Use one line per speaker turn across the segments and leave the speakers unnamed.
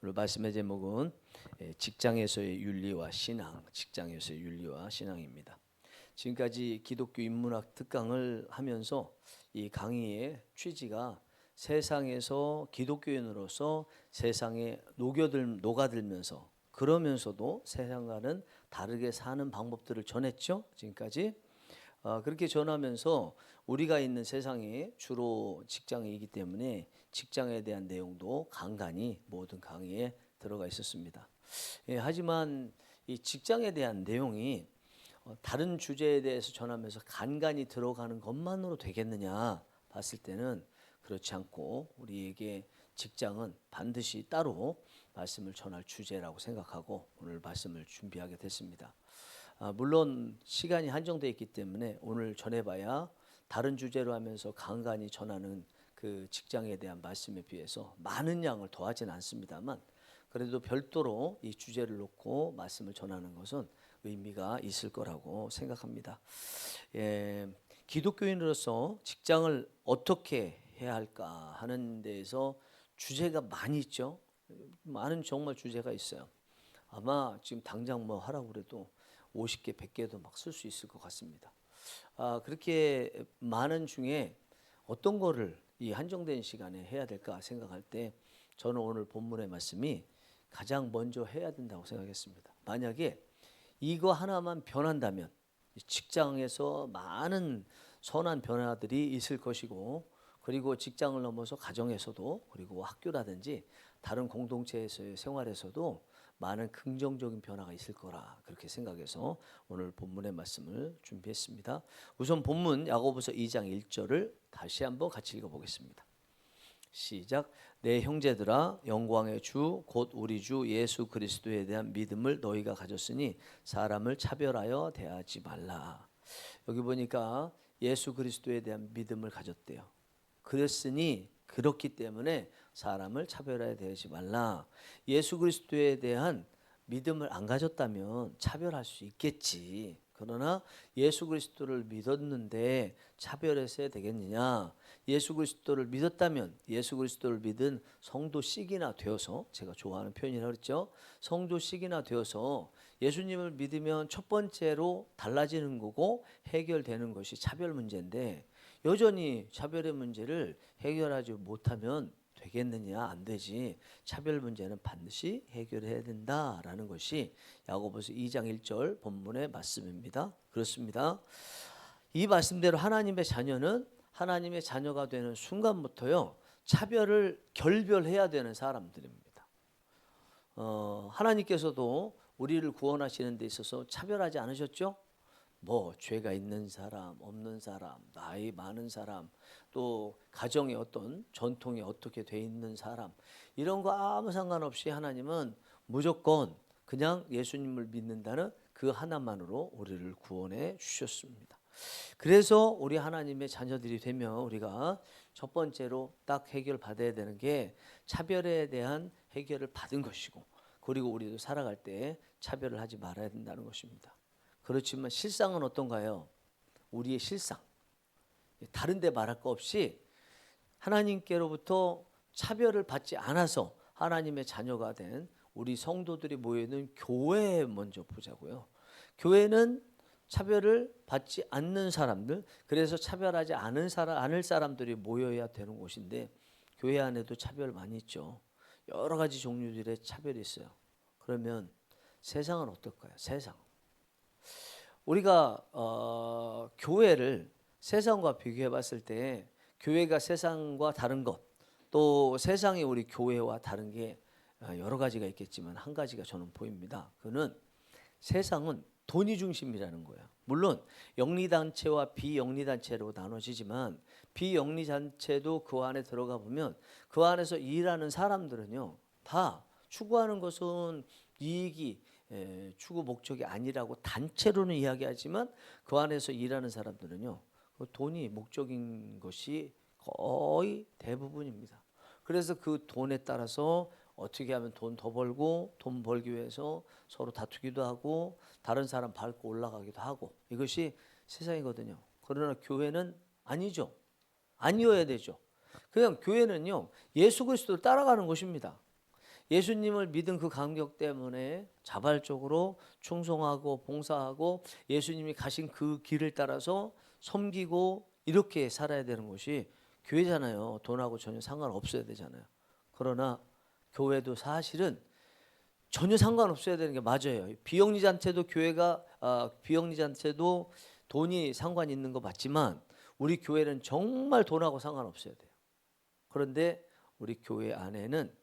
오늘 말씀의 제목은 직장에서의 윤리와 신앙, 직장에서의 윤리와 신앙입니다. 지금까지 기독교 인문학 특강을 하면서 이 강의의 취지가 세상에서 기독교인으로서 세상에 녹아들면서 그러면서도 세상과는 다르게 사는 방법들을 전했죠. 지금까지 그렇게 전하면서 우리가 있는 세상이 주로 직장이기 때문에 직장에 대한 내용도 간간히 모든 강의에 들어가 있었습니다. 하지만 이 직장에 대한 내용이 다른 주제에 대해서 전하면서 간간히 들어가는 것만으로 되겠느냐 봤을 때는 그렇지 않고 우리에게 직장은 반드시 따로 말씀을 전할 주제라고 생각하고 오늘 말씀을 준비하게 됐습니다. 물론 시간이 한정되어 있기 때문에 오늘 전해봐야 다른 주제로 하면서 간간히 전하는 그 직장에 대한 말씀에 비해서 많은 양을 더하지는 않습니다만 그래도 별도로 이 주제를 놓고 말씀을 전하는 것은 의미가 있을 거라고 생각합니다. 기독교인으로서 직장을 어떻게 해야 할까 하는 데에서 주제가 많이 있죠. 많은 정말 주제가 있어요. 아마 지금 당장 뭐 하라고 그래도 50개, 100개도 막 쓸 수 있을 것 같습니다. 그렇게 많은 중에 어떤 거를 이 한정된 시간에 해야 될까 생각할 때 저는 오늘 본문의 말씀이 가장 먼저 해야 된다고 생각했습니다. 만약에 이거 하나만 변한다면 직장에서 많은 선한 변화들이 있을 것이고 그리고 직장을 넘어서 가정에서도 그리고 학교라든지 다른 공동체에서의 생활에서도 많은 긍정적인 변화가 있을 거라 그렇게 생각해서 오늘 본문의 말씀을 준비했습니다. 우선 본문 야고보서 2장 1절을 다시 한번 같이 읽어보겠습니다. 시작. 내 형제들아 영광의 주 곧 우리 주 예수 그리스도에 대한 믿음을 너희가 가졌으니 사람을 차별하여 대하지 말라. 여기 보니까 예수 그리스도에 대한 믿음을 가졌대요. 그랬으니 그렇기 때문에 사람을 차별하여 대하지 말라. 예수 그리스도에 대한 믿음을 안 가졌다면 차별할 수 있겠지. 그러나 예수 그리스도를 믿었는데 차별해서 되겠느냐? 예수 그리스도를 믿었다면 예수 그리스도를 믿은 성도씩이나 되어서 제가 좋아하는 표현이라고 그랬죠. 성도씩이나 되어서 예수님을 믿으면 첫 번째로 달라지는 거고 해결되는 것이 차별 문제인데 여전히 차별의 문제를 해결하지 못하면 되겠느냐? 안 되지. 차별 문제는 반드시 해결해야 된다라는 것이 야고보서 2장 1절 본문의 말씀입니다. 그렇습니다. 이 말씀대로 하나님의 자녀는 하나님의 자녀가 되는 순간부터요 차별을 결별해야 되는 사람들입니다. 하나님께서도 우리를 구원하시는 데 있어서 차별하지 않으셨죠? 뭐 죄가 있는 사람, 없는 사람, 나이 많은 사람, 또 가정의 어떤 전통이 어떻게 돼 있는 사람 이런 거 아무 상관없이 하나님은 무조건 그냥 예수님을 믿는다는 그 하나만으로 우리를 구원해 주셨습니다. 그래서 우리 하나님의 자녀들이 되면 우리가 첫 번째로 딱 해결받아야 되는 게 차별에 대한 해결을 받은 것이고 그리고 우리도 살아갈 때 차별을 하지 말아야 된다는 것입니다. 그렇지만 실상은 어떤가요? 우리의 실상 다른 데 말할 거 없이 하나님께로부터 차별을 받지 않아서 하나님의 자녀가 된 우리 성도들이 모여있는 교회에 먼저 보자고요. 교회는 차별을 받지 않는 사람들, 그래서 차별하지 않을 사람들이 모여야 되는 곳인데 교회 안에도 차별 많이 있죠. 여러 가지 종류들의 차별이 있어요. 그러면 세상은 어떨까요? 세상. 우리가 교회를 세상과 비교해 봤을 때 교회가 세상과 다른 것, 또 세상이 우리 교회와 다른 게 여러 가지가 있겠지만 한 가지가 저는 보입니다. 그는 세상은 돈이 중심이라는 거예요. 물론 영리단체와 비영리단체로 나눠지지만 비영리단체도 그 안에 들어가 보면 그 안에서 일하는 사람들은요 다 추구하는 것은 이익이 추구 목적이 아니라고 단체로는 이야기하지만 그 안에서 일하는 사람들은요 돈이 목적인 것이 거의 대부분입니다. 그래서 그 돈에 따라서 어떻게 하면 돈 더 벌고 돈 벌기 위해서 서로 다투기도 하고 다른 사람 밟고 올라가기도 하고 이것이 세상이거든요. 그러나 교회는 아니죠. 아니어야 되죠. 그냥 교회는요 예수 그리스도를 따라가는 것입니다. 예수님을 믿은 그 감격 때문에 자발적으로 충성하고 봉사하고 예수님이 가신 그 길을 따라서 섬기고 이렇게 살아야 되는 것이 교회잖아요. 돈하고 전혀 상관없어야 되잖아요. 그러나 교회도 사실은 전혀 상관없어야 되는 게 맞아요. 비영리 잔치도 비영리 잔치도 돈이 상관 있는 거 맞지만 우리 교회는 정말 돈하고 상관없어야 돼요. 그런데 우리 교회 안에는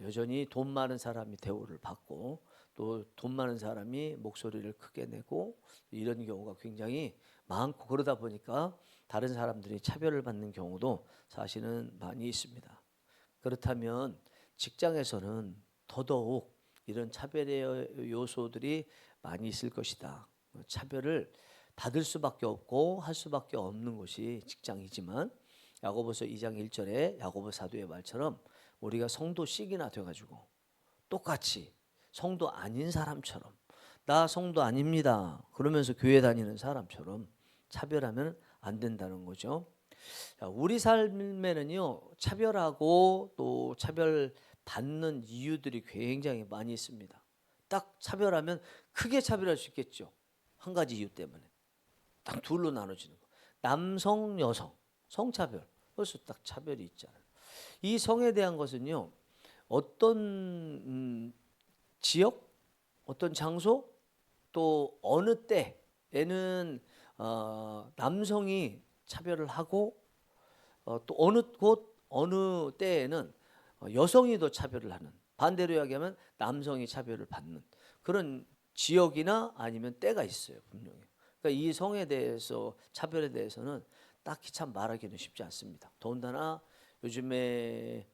여전히 돈 많은 사람이 대우를 받고 또 돈 많은 사람이 목소리를 크게 내고 이런 경우가 굉장히 많고, 그러다 보니까 다른 사람들이 차별을 받는 경우도 사실은 많이 있습니다. 그렇다면 직장에서는 더더욱 이런 차별의 요소들이 많이 있을 것이다. 차별을 받을 수밖에 없고 할 수밖에 없는 곳이 직장이지만 야고보서 2장 1절에 야고보 사도의 말처럼 우리가 성도씩이나 돼가지고 똑같이 성도 아닌 사람처럼, 나 성도 아닙니다 그러면서 교회 다니는 사람처럼 차별하면 안 된다는 거죠. 우리 삶에는요, 차별하고 또 차별받는 이유들이 굉장히 많이 있습니다. 딱 차별하면 크게 차별할 수 있겠죠. 한 가지 이유 때문에 딱 둘로 나눠지는 거. 남성, 여성, 성차별. 벌써 딱 차별이 있잖아요. 이 성에 대한 것은요, 어떤 지역, 어떤 장소, 또 어느 때에는 남성이 차별을 하고 또 어느 곳, 어느 때에는 여성이 더 차별을 하는, 반대로 이야기하면 남성이 차별을 받는 그런 지역이나 아니면 때가 있어요, 분명히. 그러니까 이 성에 대해서, 차별에 대해서는 딱히 참 말하기는 쉽지 않습니다. 더군다나 요즘에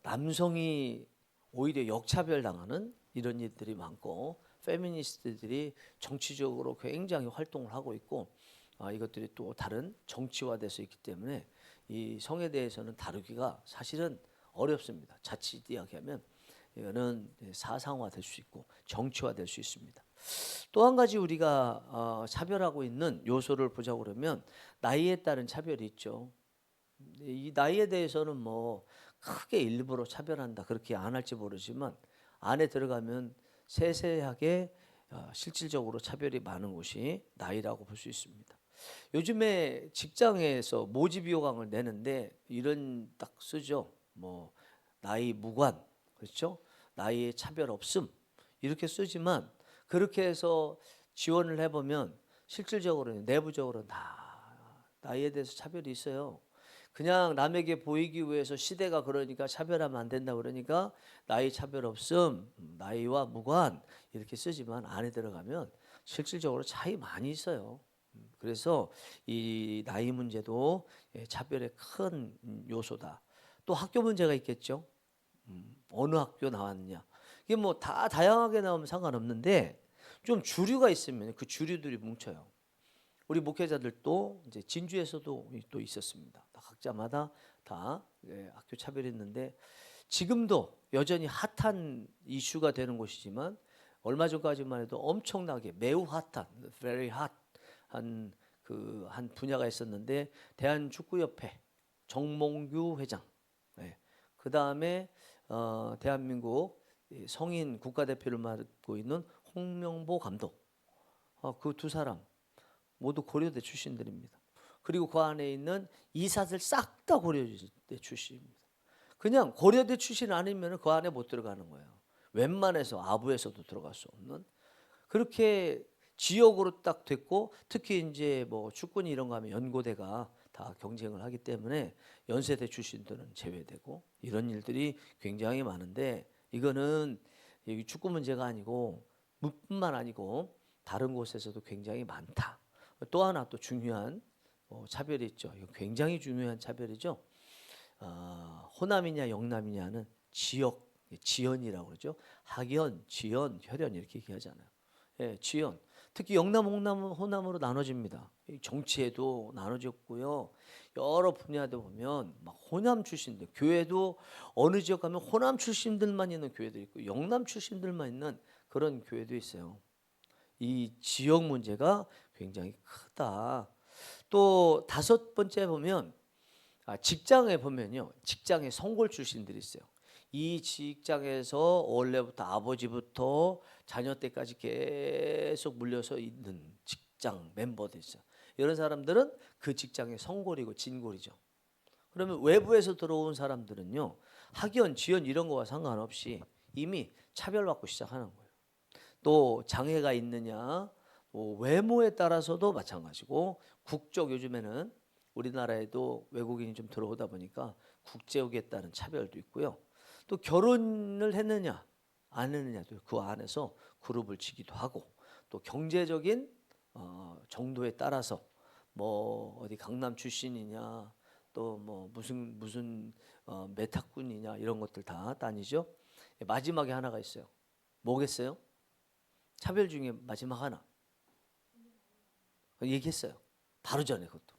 남성이 오히려 역차별당하는 이런 일들이 많고, 페미니스트들이 정치적으로 굉장히 활동을 하고 있고, 이것들이 또 다른 정치화돼서 있기 때문에 이 성에 대해서는 다루기가 사실은 어렵습니다. 자칫 이야기하면 이거는 사상화될 수 있고 정치화될 수 있습니다. 또 한 가지 우리가 차별하고 있는 요소를 보자고 그러면 나이에 따른 차별이 있죠. 이 나이에 대해서는 뭐 크게 일부러 차별한다 그렇게 안 할지 모르지만 안에 들어가면 세세하게 실질적으로 차별이 많은 곳이 나이라고 볼 수 있습니다. 요즘에 직장에서 모집 요강을 내는데 이런 딱 쓰죠. 뭐 나이 무관, 그렇죠? 나이에 차별 없음 이렇게 쓰지만 그렇게 해서 지원을 해보면 실질적으로는 내부적으로는 다 나이에 대해서 차별이 있어요. 그냥 남에게 보이기 위해서 시대가 그러니까 차별하면 안 된다 그러니까 나이 차별 없음, 나이와 무관 이렇게 쓰지만 안에 들어가면 실질적으로 차이 많이 있어요. 그래서 이 나이 문제도 차별의 큰 요소다. 또 학교 문제가 있겠죠. 어느 학교 나왔느냐. 이게 뭐 다 다양하게 나오면 상관없는데 좀 주류가 있으면 그 주류들이 뭉쳐요. 우리 목회자들도 이제 진주에서도 또 있었습니다. 각자마다 다 학교 차별이 있는데 지금도 여전히 핫한 이슈가 되는 곳이지만 얼마 전까지만 해도 엄청나게 매우 핫한 very hot 한 분야가 있었는데 대한축구협회 정몽규 회장, 그 다음에 대한민국 성인 국가대표를 맡고 있는 홍명보 감독, 그 두 사람 모두 고려대 출신들입니다. 그리고 그 안에 있는 이사들 싹 다 고려대 출신입니다. 그냥 고려대 출신 아니면 그 안에 못 들어가는 거예요. 웬만해서 아부에서도 들어갈 수 없는 그렇게 지역으로 딱 됐고, 특히 이제 뭐 축구니 이런 거 하면 연고대가 다 경쟁을 하기 때문에 연세대 출신들은 제외되고 이런 일들이 굉장히 많은데 이거는 축구 문제가 아니고 뿐만 아니고 다른 곳에서도 굉장히 많다. 또 하나 또 중요한 차별이 있죠. 이거 굉장히 중요한 차별이죠. 호남이냐 영남이냐는 지역, 지연이라고 그러죠. 학연, 지연, 혈연 이렇게 얘기하잖아요. 지연. 특히 영남, 홍남, 호남으로 나눠집니다. 정치에도 나눠졌고요. 여러 분야도 보면 막 호남 출신들, 교회도 어느 지역 가면 호남 출신들만 있는 교회도 있고 영남 출신들만 있는 그런 교회도 있어요. 이 지역 문제가 굉장히 크다. 또 다섯 번째 보면 직장에 보면요, 직장에 성골 출신들이 있어요. 이 직장에서 원래부터 아버지부터 자녀 때까지 계속 물려서 있는 직장 멤버들 있어요. 이런 사람들은 그 직장의 성골이고 진골이죠. 그러면 외부에서 들어온 사람들은요, 학연, 지연 이런 거와 상관없이 이미 차별받고 시작하는 거예요. 또 장애가 있느냐, 뭐 외모에 따라서도 마찬가지고, 국적, 요즘에는 우리나라에도 외국인이 좀 들어오다 보니까 국적에 따른 차별도 있고요. 또 결혼을 했느냐 안 했느냐도 그 안에서 그룹을 치기도 하고, 또 경제적인 정도에 따라서 뭐 어디 강남 출신이냐, 또 뭐 무슨 메타군이냐, 이런 것들 다 따니죠. 마지막에 하나가 있어요. 뭐겠어요? 차별 중에 마지막 하나 얘기했어요. 바로 전에 그것도.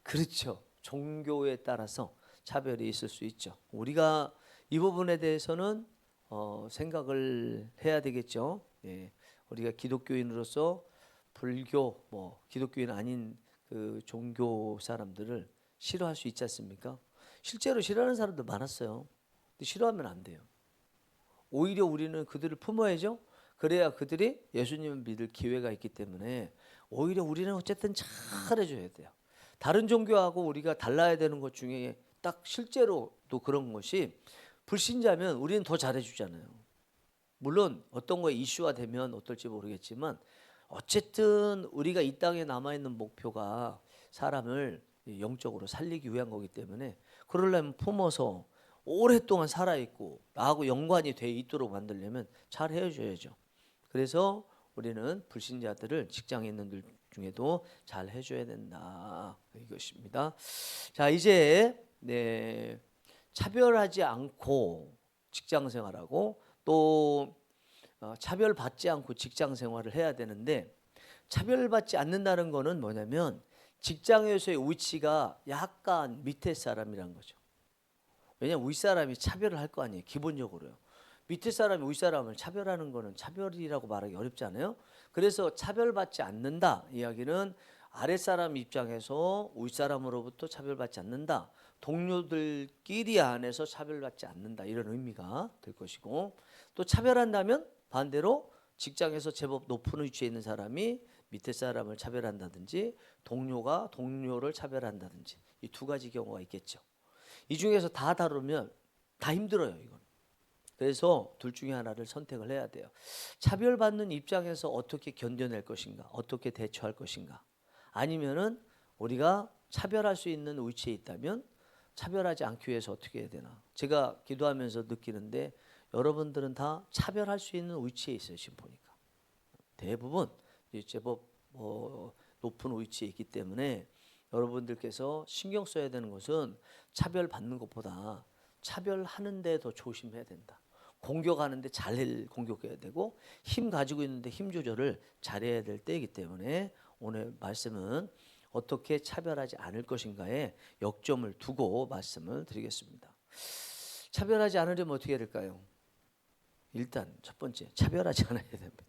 그렇죠. 종교에 따라서 차별이 있을 수 있죠. 우리가 이 부분에 대해서는 생각을 해야 되겠죠. 예. 우리가 기독교인으로서 불교, 뭐 기독교인 아닌 그 종교 사람들을 싫어할 수 있지 않습니까? 실제로 싫어하는 사람도 많았어요. 근데 싫어하면 안 돼요. 오히려 우리는 그들을 품어야죠. 그래야 그들이 예수님을 믿을 기회가 있기 때문에 오히려 우리는 어쨌든 잘해줘야 돼요. 다른 종교하고 우리가 달라야 되는 것 중에 딱 실제로 또 그런 것이, 불신자면 우리는 더 잘해주잖아요. 물론 어떤 거에 이슈화 되면 어떨지 모르겠지만, 어쨌든 우리가 이 땅에 남아있는 목표가 사람을 영적으로 살리기 위한 거기 때문에, 그러려면 품어서 오랫동안 살아있고 나하고 연관이 돼 있도록 만들려면 잘 해줘야죠. 그래서 우리는 불신자들을 직장에 있는 들 중에도 잘 해줘야 된다, 이것입니다. 자, 이제 차별하지 않고 직장 생활하고, 또 차별받지 않고 직장 생활을 해야 되는데, 차별받지 않는다는 거는 뭐냐면 직장에서의 위치가 약간 밑에 사람이란 거죠. 왜냐하면 윗사람이 차별을 할 거 아니에요, 기본적으로요. 밑에 사람이 윗사람을 차별하는 거는 차별이라고 말하기 어렵잖아요. 그래서 차별받지 않는다 이야기는 아랫사람 입장에서 윗사람으로부터 차별받지 않는다, 동료들끼리 안에서 차별받지 않는다, 이런 의미가 될 것이고, 또 차별한다면 반대로 직장에서 제법 높은 위치에 있는 사람이 밑에 사람을 차별한다든지, 동료가 동료를 차별한다든지, 이 두 가지 경우가 있겠죠. 이 중에서 다 다루면 다 힘들어요, 이건. 그래서 둘 중에 하나를 선택을 해야 돼요. 차별받는 입장에서 어떻게 견뎌낼 것인가, 어떻게 대처할 것인가, 아니면은 우리가 차별할 수 있는 위치에 있다면 차별하지 않기 위해서 어떻게 해야 되나. 제가 기도하면서 느끼는데 여러분들은 다 차별할 수 있는 위치에 있어요. 지금 보니까 대부분 제법 높은 위치에 있기 때문에, 여러분들께서 신경 써야 되는 것은 차별받는 것보다 차별하는데 더 조심해야 된다. 공격하는데 잘 공격해야 되고, 힘 가지고 있는데 힘 조절을 잘해야 될 때이기 때문에, 오늘 말씀은 어떻게 차별하지 않을 것인가에 역점을 두고 말씀을 드리겠습니다. 차별하지 않으려면 어떻게 해야 될까요? 일단 첫 번째, 차별하지 않아야 됩니다.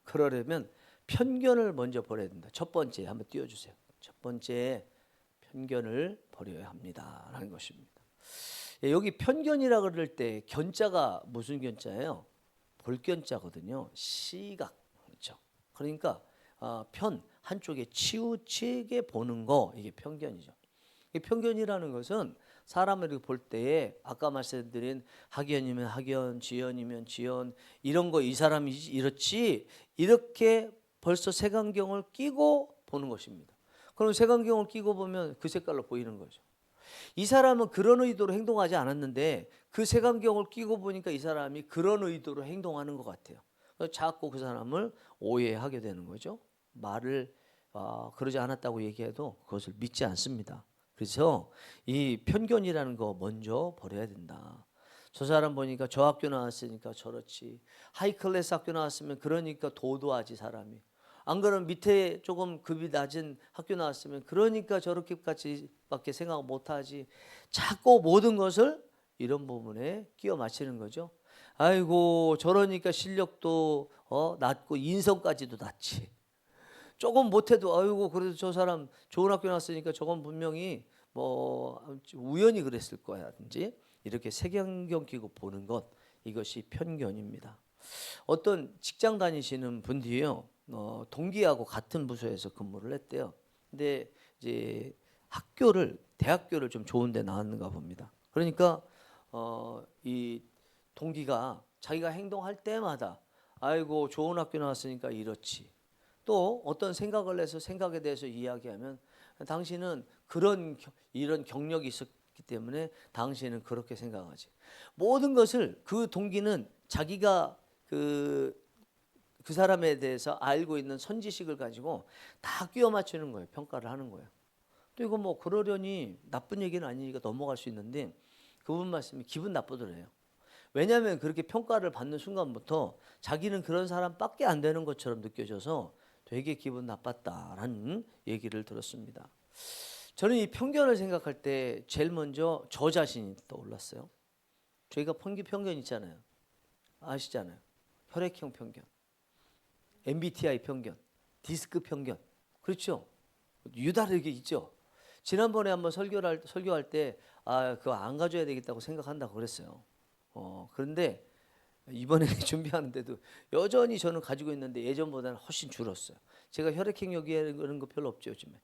그러려면 편견을 먼저 버려야 된다. 첫 번째 한번 띄워주세요. 첫 번째, 편견을 버려야 합니다라는 것입니다. 여기 편견이라 그럴 때 견자가 무슨 견자예요? 볼견자거든요. 시각, 그렇죠? 그러니까 편, 한쪽에 치우치게 보는 거, 이게 편견이죠. 이 편견이라는 것은 사람을 볼 때에 아까 말씀드린 학연이면 학연, 지연이면 지연, 이런 거 이 사람이 이렇지, 이렇게 벌써 색안경을 끼고 보는 것입니다. 그럼 색안경을 끼고 보면 그 색깔로 보이는 거죠. 이 사람은 그런 의도로 행동하지 않았는데 그 색안경을 끼고 보니까 이 사람이 그런 의도로 행동하는 것 같아요. 자꾸 그 사람을 오해하게 되는 거죠. 말을 그러지 않았다고 얘기해도 그것을 믿지 않습니다. 그래서 이 편견이라는 거 먼저 버려야 된다. 저 사람 보니까 저 학교 나왔으니까 저렇지, 하이클래스 학교 나왔으면 그러니까 도도하지 사람이, 안 그러면 밑에 조금 급이 낮은 학교 나왔으면 그러니까 저렇게까지밖에 생각 못하지, 자꾸 모든 것을 이런 부분에 끼워 맞추는 거죠. 아이고 저러니까 실력도 낮고 인성까지도 낮지, 조금 못해도 아이고 그래도 저 사람 좋은 학교 나왔으니까 저건 분명히 뭐 우연히 그랬을 거야든지 이렇게 색안경 끼고 보는 것, 이것이 편견입니다. 어떤 직장 다니시는 분들이요, 동기하고 같은 부서에서 근무를 했대요. 근데 이제 대학교를 좀 좋은데 나왔는가 봅니다. 그러니까 이 동기가 자기가 행동할 때마다 아이고 좋은 학교 나왔으니까 이렇지. 또 어떤 생각을 해서 생각에 대해서 이야기하면 당신은 이런 경력이 있었기 때문에 당신은 그렇게 생각하지. 모든 것을 그 동기는 자기가 그 사람에 대해서 알고 있는 선지식을 가지고 다 끼워 맞추는 거예요. 평가를 하는 거예요. 또 이거 뭐 그러려니 나쁜 얘기는 아니니까 넘어갈 수 있는데 그분 말씀이 기분 나쁘더래요. 왜냐하면 그렇게 평가를 받는 순간부터 자기는 그런 사람밖에 안 되는 것처럼 느껴져서 되게 기분 나빴다라는 얘기를 들었습니다. 저는 이 편견을 생각할 때 제일 먼저 저 자신이 떠올랐어요. 저희가 편견 있잖아요. 아시잖아요. 혈액형 편견, MBTI 편견, 디스크 편견. 그렇죠? 유다르게 있죠. 지난번에 한번 설교할 때 그거 안 가져야 되겠다고 생각한다고 그랬어요. 그런데 이번에 준비하는데도 여전히 저는 가지고 있는데 예전보다는 훨씬 줄었어요. 제가 혈액형 여기는 거 별로 없죠, 요즘에.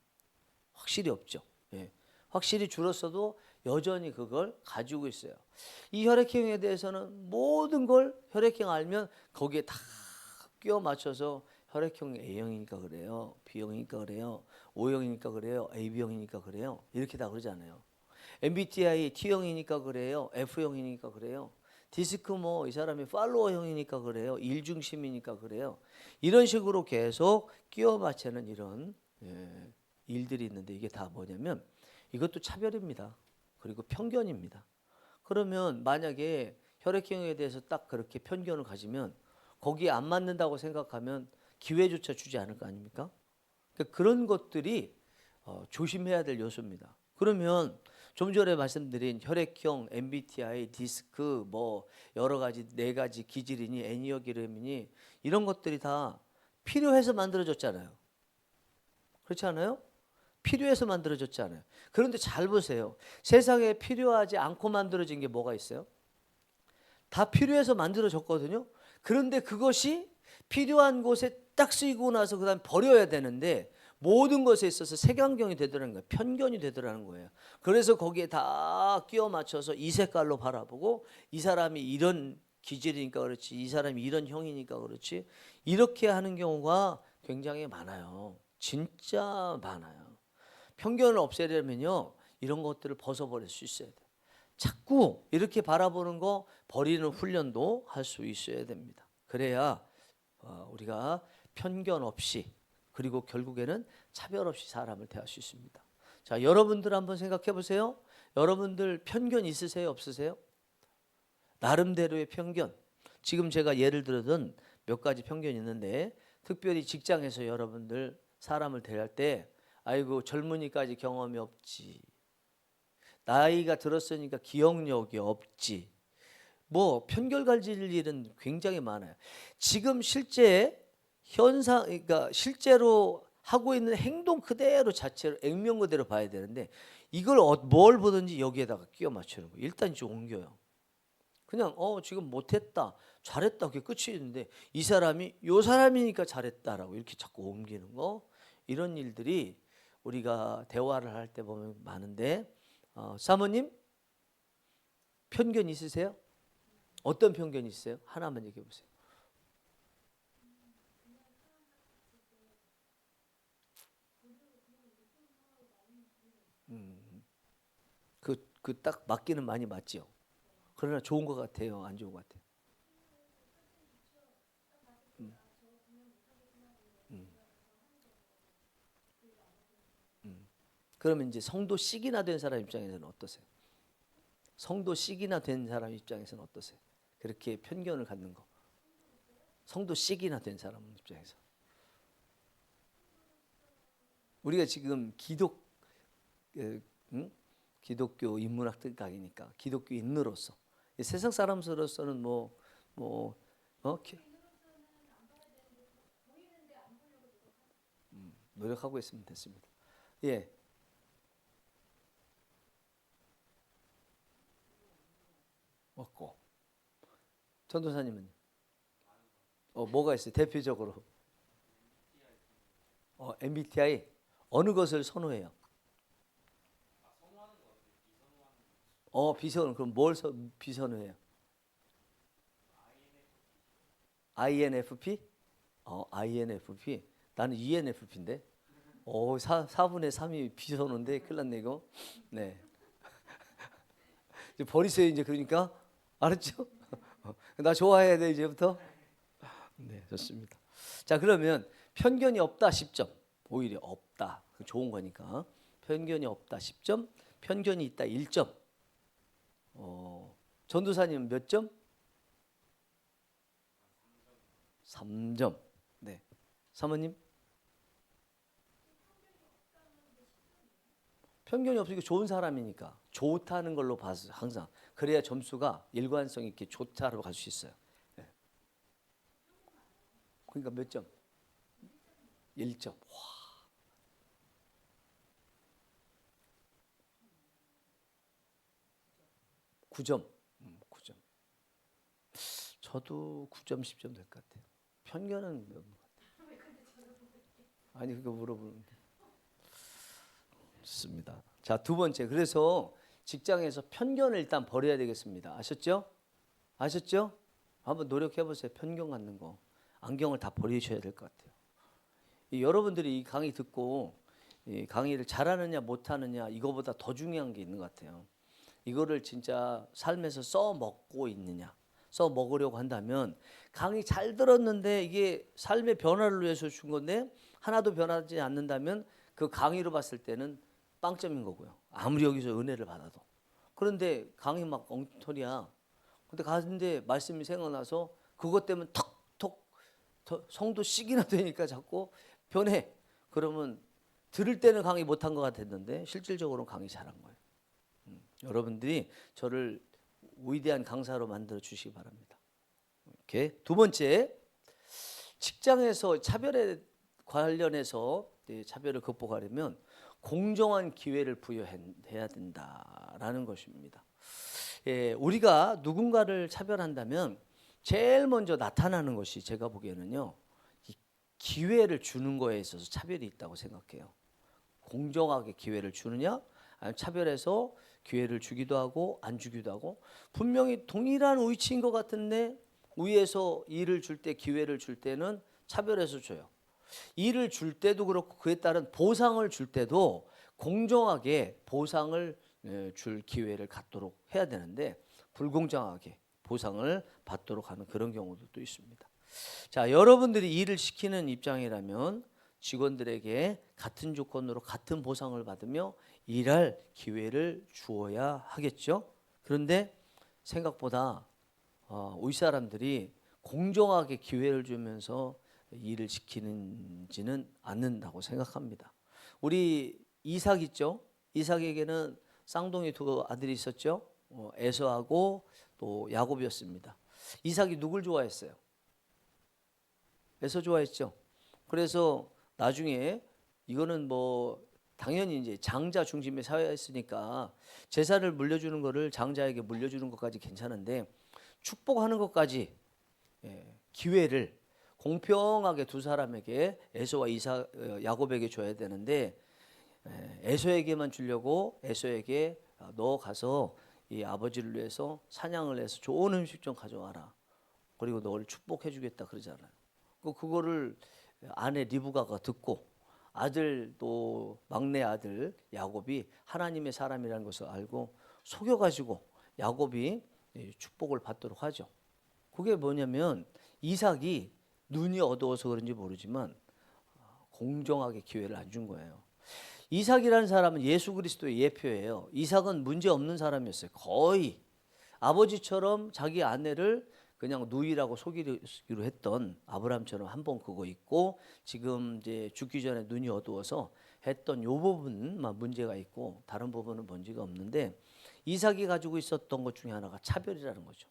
확실히 없죠. 예. 확실히 줄었어도 여전히 그걸 가지고 있어요. 이 혈액형에 대해서는 모든 걸 혈액형 알면 거기에 다 끼워 맞춰서 혈액형 A형이니까 그래요. B형이니까 그래요. O형이니까 그래요. AB형이니까 그래요. 이렇게 다 그러잖아요. MBTI T형이니까 그래요. F형이니까 그래요. 디스크 뭐 이 사람이 팔로워형이니까 그래요. 일중심이니까 그래요. 이런 식으로 계속 끼워 맞추는 이런 일들이 있는데 이게 다 뭐냐면 이것도 차별입니다. 그리고 편견입니다. 그러면 만약에 혈액형에 대해서 딱 그렇게 편견을 가지면 거기에 안 맞는다고 생각하면 기회조차 주지 않을 거 아닙니까? 그러니까 그런 것들이 조심해야 될 요소입니다. 그러면 좀 전에 말씀드린 혈액형, MBTI, 디스크, 뭐 여러 가지 4가지 기질이니 애니어그램이니 이런 것들이 다 필요해서 만들어졌잖아요. 그렇지 않아요? 필요해서 만들어졌지 않아요. 그런데 잘 보세요. 세상에 필요하지 않고 만들어진 게 뭐가 있어요? 다 필요해서 만들어졌거든요. 그런데 그것이 필요한 곳에 딱 쓰이고 나서 그다음 버려야 되는데 모든 것에 있어서 색안경이 되더라는 거예요. 편견이 되더라는 거예요. 그래서 거기에 다 끼워 맞춰서 이 색깔로 바라보고 이 사람이 이런 기질이니까 그렇지, 이 사람이 이런 형이니까 그렇지, 이렇게 하는 경우가 굉장히 많아요. 진짜 많아요. 편견을 없애려면요, 이런 것들을 벗어버릴 수 있어야 돼요. 자꾸 이렇게 바라보는 거 버리는 훈련도 할 수 있어야 됩니다. 그래야 우리가 편견 없이, 그리고 결국에는 차별 없이 사람을 대할 수 있습니다. 자, 여러분들 한번 생각해 보세요. 여러분들 편견 있으세요? 없으세요? 나름대로의 편견. 지금 제가 예를 들어든 몇 가지 편견이 있는데, 특별히 직장에서 여러분들 사람을 대할 때 아이고 젊으니까지 경험이 없지, 나이가 들었으니까 기억력이 없지, 뭐 편견 가질 일은 굉장히 많아요. 지금 실제 현상, 그러니까 실제로 하고 있는 행동 그대로 자체로 액면 그대로 봐야 되는데 이걸 뭘 보든지 여기에다가 끼워 맞추는 거예요. 일단 좀 옮겨요. 그냥 지금 못했다, 잘했다, 그게 끝이있는데 이 사람이 요 사람이니까 잘했다라고 이렇게 자꾸 옮기는 거, 이런 일들이 우리가 대화를 할 때 보면 많은데, 사모님 편견 있으세요? 어떤 편견이 있어요? 하나만 얘기해 보세요. 그 딱 맞기는 많이 맞죠. 그러나 좋은 것 같아요, 안 좋은 것 같아요? 음, 음, 그러면 이제 성도씩이나 된 사람 입장에서는 어떠세요? 성도씩이나 된 사람 입장에서는 어떠세요? 그렇게 편견을 갖는 거. 성도씩이나 된 사람 입장에서. 우리가 지금 응? 기독교 인문학 강의니까 기독교인으로서, 세상 사람으로서는 뭐 어? 노력하고 있으면 됐습니다. 예, 없고. 전도사님은 뭐가 있어요? 대표적으로 MBTI 어느 것을 선호해요? 비선 그럼 뭘 비선호해요? INFP? INFP. 나는 ENFP인데. 4분의 3이 비선호인데 큰일 났네 이거. 네. 이제 버리세요 이제 그러니까 알았죠? 나 좋아해야 돼 이제부터. 네, 좋습니다. 자, 그러면 편견이 없다 10점. 오히려 없다. 좋은 거니까. 편견이 없다 10점. 편견이 있다 1점. 전도사님 몇 점? 3점. 네. 사모님? 편견이 없으니까 좋은 사람이니까 좋다는 걸로 봐서 항상 그래야 점수가 일관성 있게 좋다로 갈 수 있어요. 네. 그러니까 몇 점? 1점. 와. 9점. 9점. 저도 9점, 10점 될 것 같아요. 편견은 몇 것 같아요. 아니 그거 물어보는데. 좋습니다. 자, 두 번째. 그래서 직장에서 편견을 일단 버려야 되겠습니다. 아셨죠? 아셨죠? 한번 노력해 보세요. 편견 갖는 거. 안경을 다 버리셔야 될 것 같아요. 여러분들이 이 강의 듣고 이 강의를 잘하느냐 못하느냐 이거보다 더 중요한 게 있는 것 같아요. 이거를 진짜 삶에서 써먹고 있느냐. 써먹으려고 한다면 강의 잘 들었는데 이게 삶의 변화를 위해서 준 건데 하나도 변하지 않는다면 그 강의로 봤을 때는 빵점인 거고요. 아무리 여기서 은혜를 받아도. 그런데 강의 막 엉터리야. 근데 가는데 말씀이 생각나서 그것 때문에 턱턱 성도 씩이나 되니까 자꾸 변해. 그러면 들을 때는 강의 못한 것 같았는데 실질적으로는 강의 잘한 거예요. 여러분들이 저를 위대한 강사로 만들어 주시기 바랍니다. 이렇게 두 번째, 직장에서 차별에 관련해서 차별을 극복하려면 공정한 기회를 부여해야 된다라는 것입니다. 우리가 누군가를 차별한다면 제일 먼저 나타나는 것이 제가 보기에는요, 이 기회를 주는 거에 있어서 차별이 있다고 생각해요. 공정하게 기회를 주느냐, 아니면 차별해서 기회를 주기도 하고 안 주기도 하고, 분명히 동일한 위치인 것 같은데 위에서 일을 줄 때, 기회를 줄 때는 차별해서 줘요. 일을 줄 때도 그렇고 그에 따른 보상을 줄 때도 공정하게 보상을 줄 기회를 갖도록 해야 되는데 불공정하게 보상을 받도록 하는 그런 경우도 또 있습니다. 자, 여러분들이 일을 시키는 입장이라면 직원들에게 같은 조건으로 같은 보상을 받으며 일할 기회를 주어야 하겠죠. 그런데 생각보다 우리 사람들이 공정하게 기회를 주면서 일을 시키지는 않는다고 생각합니다. 우리 이삭 있죠? 이삭에게는 쌍둥이 두 아들이 있었죠. 에서하고 또 야곱이었습니다. 이삭이 누굴 좋아했어요? 에서 좋아했죠. 그래서 나중에 이거는 뭐 당연히 이제 장자 중심의 사회였으니까 재산을 물려주는 거를 장자에게 물려주는 것까지 괜찮은데 축복하는 것까지 기회를 공평하게 두 사람에게 에서와 야곱에게 줘야 되는데 에서에게만 주려고 에서에게 너 가서 이 아버지를 위해서 사냥을 해서 좋은 음식 좀 가져와라. 그리고 너를 축복해 주겠다 그러잖아요. 그거를 아내 리브가가 듣고 아들 또 막내 아들 야곱이 하나님의 사람이라는 것을 알고 속여가지고 야곱이 축복을 받도록 하죠. 그게 뭐냐면 이삭이 눈이 어두워서 그런지 모르지만 공정하게 기회를 안 준 거예요. 이삭이라는 사람은 예수 그리스도의 예표예요. 이삭은 문제 없는 사람이었어요. 거의 아버지처럼 자기 아내를 그냥 누이라고 속이기로 했던 아브라함처럼 한 번 그거 있고 지금 이제 죽기 전에 눈이 어두워서 했던 요 부분만 문제가 있고 다른 부분은 문제가 없는데 이삭이 가지고 있었던 것 중에 하나가 차별이라는 거죠.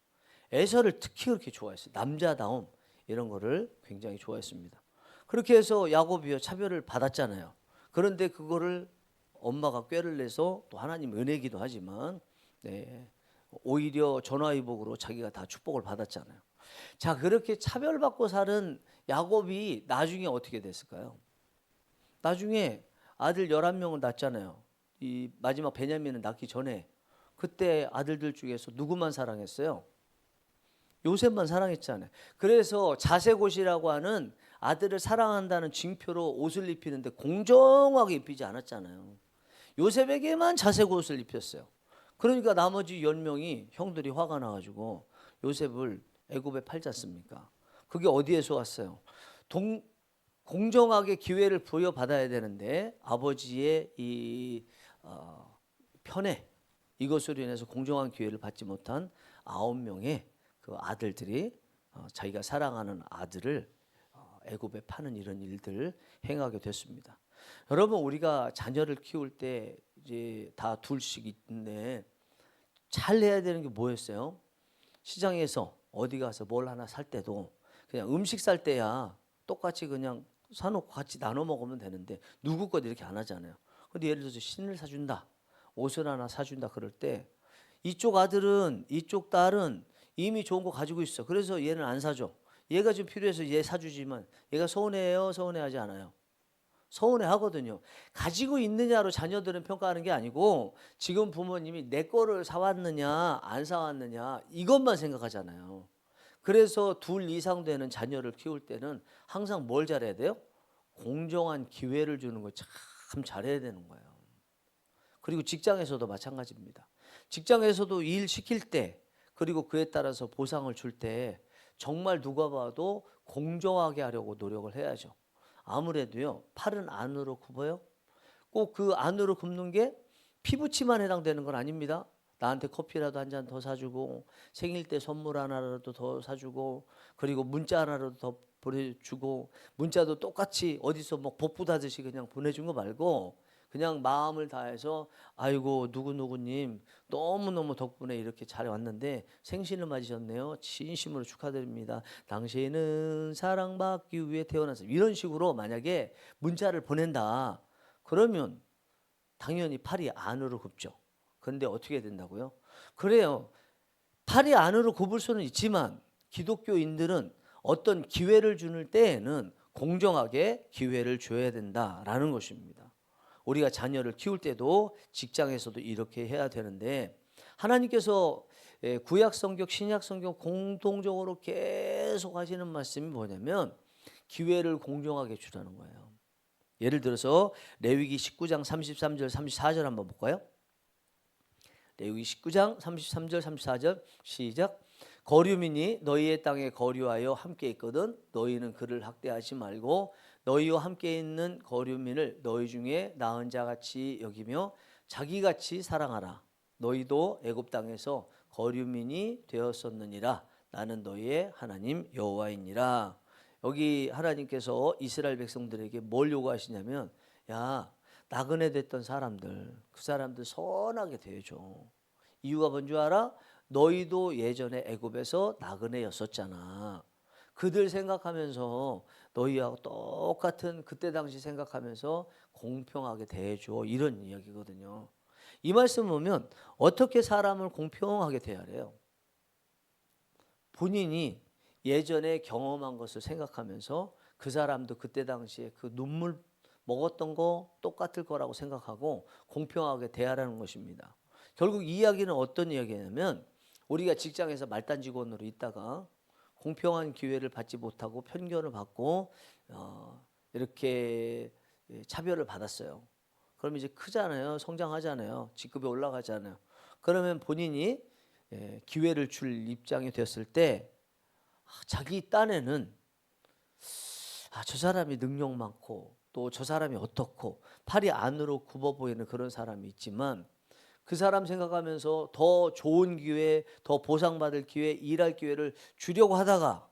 에서를 특히 그렇게 좋아했어요. 남자다움 이런 거를 굉장히 좋아했습니다. 그렇게 해서 야곱이요 차별을 받았잖아요. 그런데 그거를 엄마가 꾀를 내서 또 하나님 은혜기도 하지만 오히려 전화위복으로 자기가 다 축복을 받았잖아요. 자, 그렇게 차별받고 사는 야곱이 나중에 어떻게 됐을까요? 나중에 아들 11명을 낳잖아요. 이 마지막 베냐민을 낳기 전에 그때 아들들 중에서 누구만 사랑했어요? 요셉만 사랑했잖아요. 그래서 자색옷이라고 하는 아들을 사랑한다는 징표로 옷을 입히는데 공정하게 입히지 않았잖아요. 요셉에게만 자색옷을 입혔어요. 그러니까 나머지 10명이 형들이 화가 나가지고 요셉을 애굽에 팔지 않습니까? 그게 어디에서 왔어요? 공정하게 기회를 부여받아야 되는데 아버지의 이 편애, 이것으로 인해서 공정한 기회를 받지 못한 9명의 그 아들들이 자기가 사랑하는 아들을 애굽에 파는 이런 일들을 행하게 됐습니다. 여러분, 우리가 자녀를 키울 때 이제 다 둘씩 있는데 잘 해야 되는 게 뭐였어요? 시장에서 어디 가서 뭘 하나 살 때도 그냥 음식 살 때야 똑같이 그냥 사놓고 같이 나눠 먹으면 되는데 누구 것 이렇게 안 하잖아요. 근데 예를 들어서 신을 사준다, 옷을 하나 사준다 그럴 때 이쪽 아들은 이쪽 딸은 이미 좋은 거 가지고 있어. 그래서 얘는 안 사줘. 얘가 좀 필요해서 얘 사주지만 얘가 서운해요? 서운해하지 않아요? 서운해하거든요. 가지고 있느냐로 자녀들은 평가하는 게 아니고 지금 부모님이 내 거를 사왔느냐 안 사왔느냐 이것만 생각하잖아요. 그래서 둘 이상 되는 자녀를 키울 때는 항상 뭘 잘해야 돼요? 공정한 기회를 주는 거 참 잘해야 되는 거예요. 그리고 직장에서도 마찬가지입니다. 직장에서도 일 시킬 때 그리고 그에 따라서 보상을 줄 때 정말 누가 봐도 공정하게 하려고 노력을 해야죠. 아무래도요, 팔은 안으로 굽어요. 꼭 그 안으로 굽는 게 피부치만 해당되는 건 아닙니다. 나한테 커피라도 한 잔 더 사주고 생일 때 선물 하나라도 더 사주고 그리고 문자 하나라도 더 보내주고 문자도 똑같이 어디서 뭐 복부다듯이 그냥 보내준 거 말고 그냥 마음을 다해서 아이고 누구누구님 너무너무 덕분에 이렇게 잘 왔는데 생신을 맞으셨네요. 진심으로 축하드립니다. 당신은 사랑받기 위해 태어났어요. 이런 식으로 만약에 문자를 보낸다. 그러면 당연히 팔이 안으로 굽죠. 그런데 어떻게 된다고요? 그래요. 팔이 안으로 굽을 수는 있지만 기독교인들은 어떤 기회를 주는 때에는 공정하게 기회를 줘야 된다라는 것입니다. 우리가 자녀를 키울 때도 직장에서도 이렇게 해야 되는데 하나님께서 구약 성경, 신약 성경 공통적으로 계속 하시는 말씀이 뭐냐면 기회를 공정하게 주라는 거예요. 예를 들어서 레위기 19장 33절 34절 한번 볼까요? 레위기 19장 33절 34절 시작. 거류민이 너희의 땅에 거류하여 함께 있거든 너희는 그를 학대하지 말고 너희와 함께 있는 거류민을 너희 중에 나은 자같이 여기며 자기같이 사랑하라. 너희도 애굽 땅에서 거류민이 되었었느니라. 나는 너희의 하나님 여호와이니라. 여기 하나님께서 이스라엘 백성들에게 뭘 요구하시냐면 야, 나그네 됐던 사람들 그 사람들 선하게 대해줘. 이유가 뭔 줄 알아? 너희도 예전에 애굽에서 나그네였었잖아. 그들 생각하면서 너희하고 똑같은 그때 당시 생각하면서 공평하게 대해줘. 이런 이야기거든요. 이 말씀 보면 어떻게 사람을 공평하게 대하래요? 본인이 예전에 경험한 것을 생각하면서 그 사람도 그때 당시에 그 눈물 먹었던 거 똑같을 거라고 생각하고 공평하게 대하라는 것입니다. 결국 이 이야기는 어떤 이야기냐면 우리가 직장에서 말단 직원으로 있다가 공평한 기회를 받지 못하고 편견을 받고 이렇게 차별을 받았어요. 그럼 이제 크잖아요. 성장하잖아요. 직급이 올라가잖아요. 그러면 본인이 기회를 줄 입장이 됐을 때 자기 딴에는 저 사람이 능력 많고 또 저 사람이 어떻고 팔이 안으로 굽어 보이는 그런 사람이 있지만 그 사람 생각하면서 더 좋은 기회, 더 보상받을 기회, 일할 기회를 주려고 하다가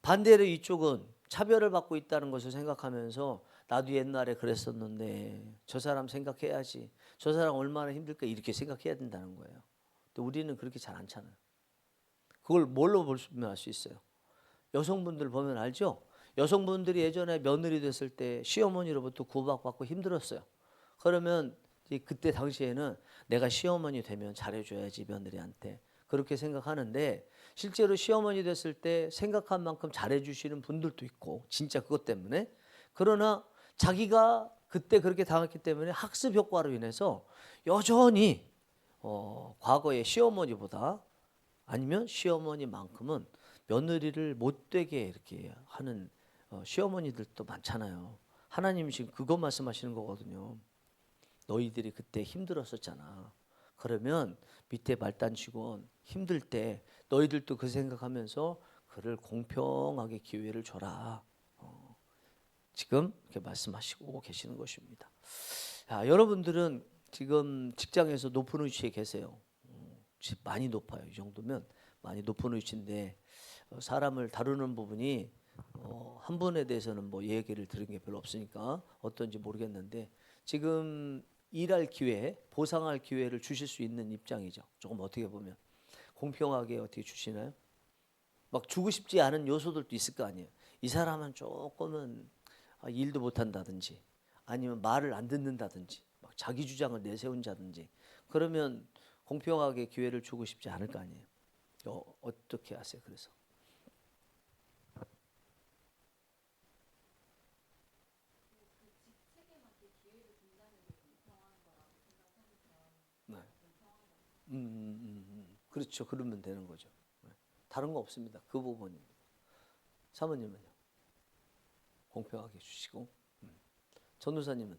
반대로 이쪽은 차별을 받고 있다는 것을 생각하면서 나도 옛날에 그랬었는데 저 사람 생각해야지. 저 사람 얼마나 힘들까 이렇게 생각해야 된다는 거예요. 근데 우리는 그렇게 잘 않잖아요. 그걸 뭘로 보면 알 수 있어요? 여성분들 보면 알죠? 여성분들이 예전에 며느리 됐을 때 시어머니로부터 구박받고 힘들었어요. 그러면 그때 당시에는 내가 시어머니 되면 잘해줘야지 며느리한테 그렇게 생각하는데 실제로 시어머니 됐을 때 생각한 만큼 잘해주시는 분들도 있고 진짜 그것 때문에 그러나 자기가 그때 그렇게 당했기 때문에 학습 효과로 인해서 여전히 과거의 시어머니보다 아니면 시어머니만큼은 며느리를 못되게 이렇게 하는 시어머니들도 많잖아요. 하나님이 지금 그거 말씀하시는 거거든요. 너희들이 그때 힘들었었잖아. 그러면 밑에 말단 직원 힘들 때 너희들도 그 생각하면서 그를 공평하게 기회를 줘라. 지금 이렇게 말씀하시고 계시는 것입니다. 여러분들은 지금 직장에서 높은 위치에 계세요. 많이 높아요. 이 정도면 많이 높은 위치인데 사람을 다루는 부분이 한 분에 대해서는 뭐 얘기를 들은 게 별로 없으니까 어떤지 모르겠는데 지금 일할 기회, 보상할 기회를 주실 수 있는 입장이죠. 조금 어떻게 보면 공평하게 어떻게 주시나요? 막 주고 싶지 않은 요소들도 있을 거 아니에요. 이 사람은 조금은 일도 못한다든지 아니면 말을 안 듣는다든지 막 자기 주장을 내세운다든지 그러면 공평하게 기회를 주고 싶지 않을 거 아니에요. 어떻게 하세요? 그래서 네. 그렇죠. 그러면 되는 거죠. 네. 다른 거 없습니다. 그 부분입니다. 사모님은요? 공평하게 주시고 전도사님은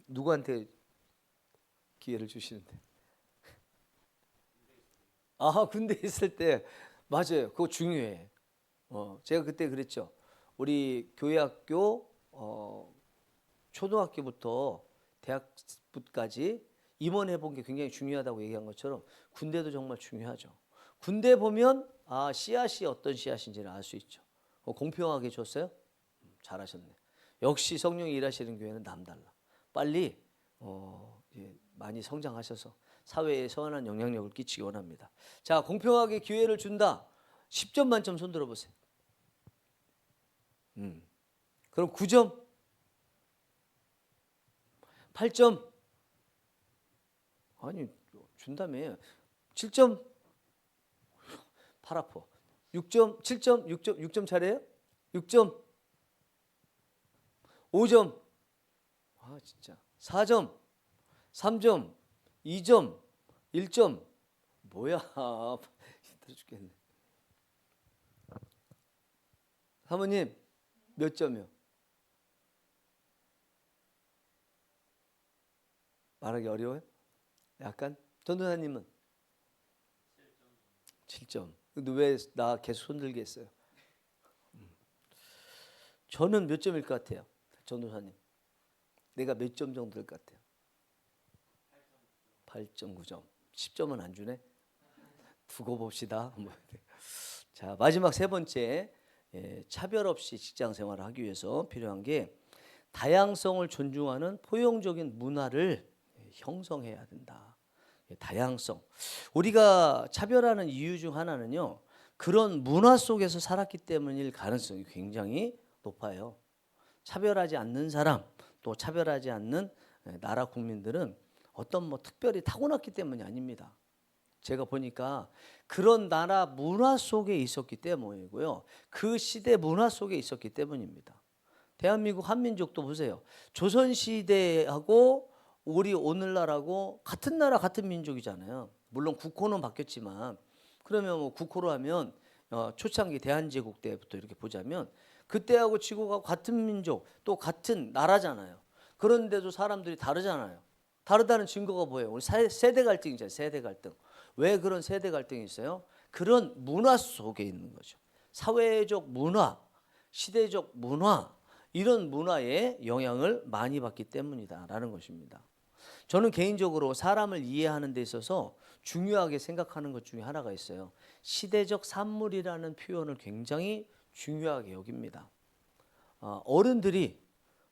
누구한테 기회를 주시는데? 군대 있을 때 맞아요. 그거 중요해. 제가 그때 그랬죠. 우리 교회학교 초등학교부터 대학부까지 임원해 본 게 굉장히 중요하다고 얘기한 것처럼 군대도 정말 중요하죠. 군대 보면 씨앗이 어떤 씨앗인지를 알 수 있죠. 공평하게 줬어요? 잘하셨네. 역시 성령이 일하시는 교회는 남달라. 빨리 많이 성장하셔서 사회에 선한 영향력을 끼치기 원합니다. 자, 공평하게 기회를 준다. 10점 만점 손 들어보세요. 그럼 9점? 8점? 아니 준다며. 7점? 팔 아파. 6점? 7점? 6점 차례예요? 6점? 5점? 진짜. 4점? 3점? 2점? 1점? 뭐야 힘들어 죽겠네. 사모님 몇 점이요? 말하기 어려워요? 약간? 전도사님은? 7점. 근데 왜 나 계속 손들게 했어요? 저는 몇 점일 것 같아요? 전도사님 내가 몇 점 정도 될 것 같아요? 8.9점. 10점은 안 주네. 두고 봅시다. 자, 마지막 세 번째, 차별 없이 직장 생활을 하기 위해서 필요한 게 다양성을 존중하는 포용적인 문화를 형성해야 된다. 다양성. 우리가 차별하는 이유 중 하나는요, 그런 문화 속에서 살았기 때문일 가능성이 굉장히 높아요. 차별하지 않는 사람, 또 차별하지 않는 나라 국민들은 어떤 특별히 타고났기 때문이 아닙니다. 제가 보니까 그런 나라 문화 속에 있었기 때문이고요. 그 시대 문화 속에 있었기 때문입니다. 대한민국 한민족도 보세요. 조선시대하고 우리 오늘날하고 같은 나라 같은 민족이잖아요. 물론 국호는 바뀌었지만 그러면 국호로 하면 초창기 대한제국 때부터 이렇게 보자면 그때하고 지구가 같은 민족 또 같은 나라잖아요. 그런데도 사람들이 다르잖아요. 다르다는 증거가 뭐예요? 우리 세대 갈등이잖아요. 세대 갈등. 왜 그런 세대 갈등이 있어요? 그런 문화 속에 있는 거죠. 사회적 문화, 시대적 문화 이런 문화에 영향을 많이 받기 때문이다라는 것입니다. 저는 개인적으로 사람을 이해하는 데 있어서 중요하게 생각하는 것 중에 하나가 있어요. 시대적 산물이라는 표현을 굉장히 중요하게 여깁니다. 어른들이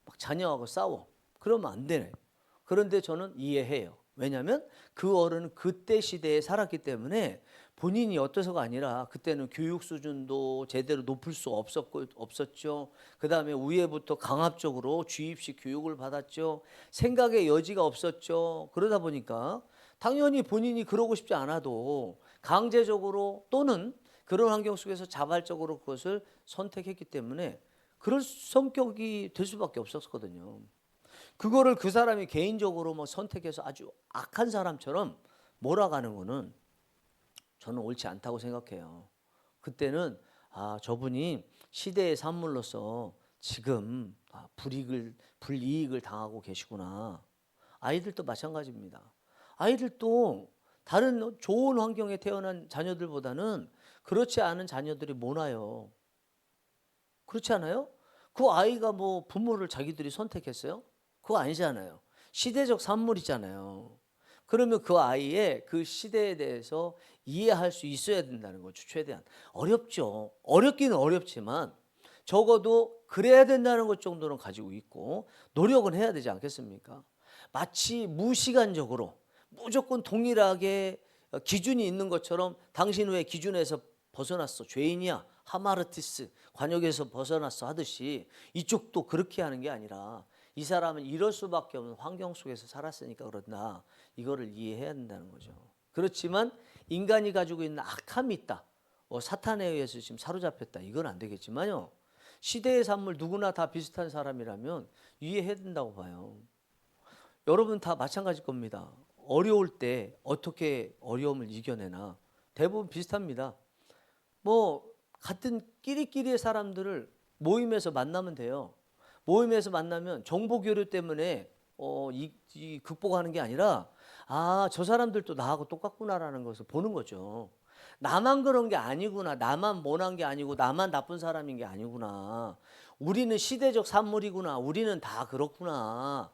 막 자녀하고 싸워. 그러면 안 되네. 그런데 저는 이해해요. 왜냐하면 그 어른은 그때 시대에 살았기 때문에 본인이 어때서가 아니라 그때는 교육 수준도 제대로 높일 수 없었죠. 그 다음에 위에부터 강압적으로 주입식 교육을 받았죠. 생각의 여지가 없었죠. 그러다 보니까 당연히 본인이 그러고 싶지 않아도 강제적으로 또는 그런 환경 속에서 자발적으로 그것을 선택했기 때문에 그럴 성격이 될 수밖에 없었거든요. 그거를 그 사람이 개인적으로 뭐 선택해서 아주 악한 사람처럼 몰아가는 거는 저는 옳지 않다고 생각해요. 그때는 저분이 시대의 산물로서 지금 불이익을 당하고 계시구나. 아이들도 마찬가지입니다. 아이들도 다른 좋은 환경에 태어난 자녀들보다는 그렇지 않은 자녀들이 많아요. 그렇지 않아요? 그 아이가 뭐 부모를 자기들이 선택했어요? 그거 아니잖아요. 시대적 산물이잖아요. 그러면 그 아이의 그 시대에 대해서 이해할 수 있어야 된다는 거죠. 최대한. 어렵죠. 어렵기는 어렵지만 적어도 그래야 된다는 것 정도는 가지고 있고 노력은 해야 되지 않겠습니까? 마치 무시간적으로 무조건 동일하게 기준이 있는 것처럼 당신 왜 기준에서 벗어났어? 죄인이야. 하마르티스 관역에서 벗어났어 하듯이 이쪽도 그렇게 하는 게 아니라 이 사람은 이럴 수밖에 없는 환경 속에서 살았으니까 그런다. 이거를 이해해야 된다는 거죠. 그렇지만 인간이 가지고 있는 악함이 있다. 사탄에 의해서 지금 사로잡혔다. 이건 안 되겠지만요. 시대의 산물 누구나 다 비슷한 사람이라면 이해해야 된다고 봐요. 여러분 다 마찬가지일 겁니다. 어려울 때 어떻게 어려움을 이겨내나 대부분 비슷합니다. 뭐 같은 끼리끼리의 사람들을 모임에서 만나면 돼요. 모임에서 만나면 정보 교류 때문에 극복하는 게 아니라 저 사람들도 나하고 똑같구나라는 것을 보는 거죠. 나만 그런 게 아니구나. 나만 못한 게 아니고 나만 나쁜 사람인 게 아니구나. 우리는 시대적 산물이구나. 우리는 다 그렇구나.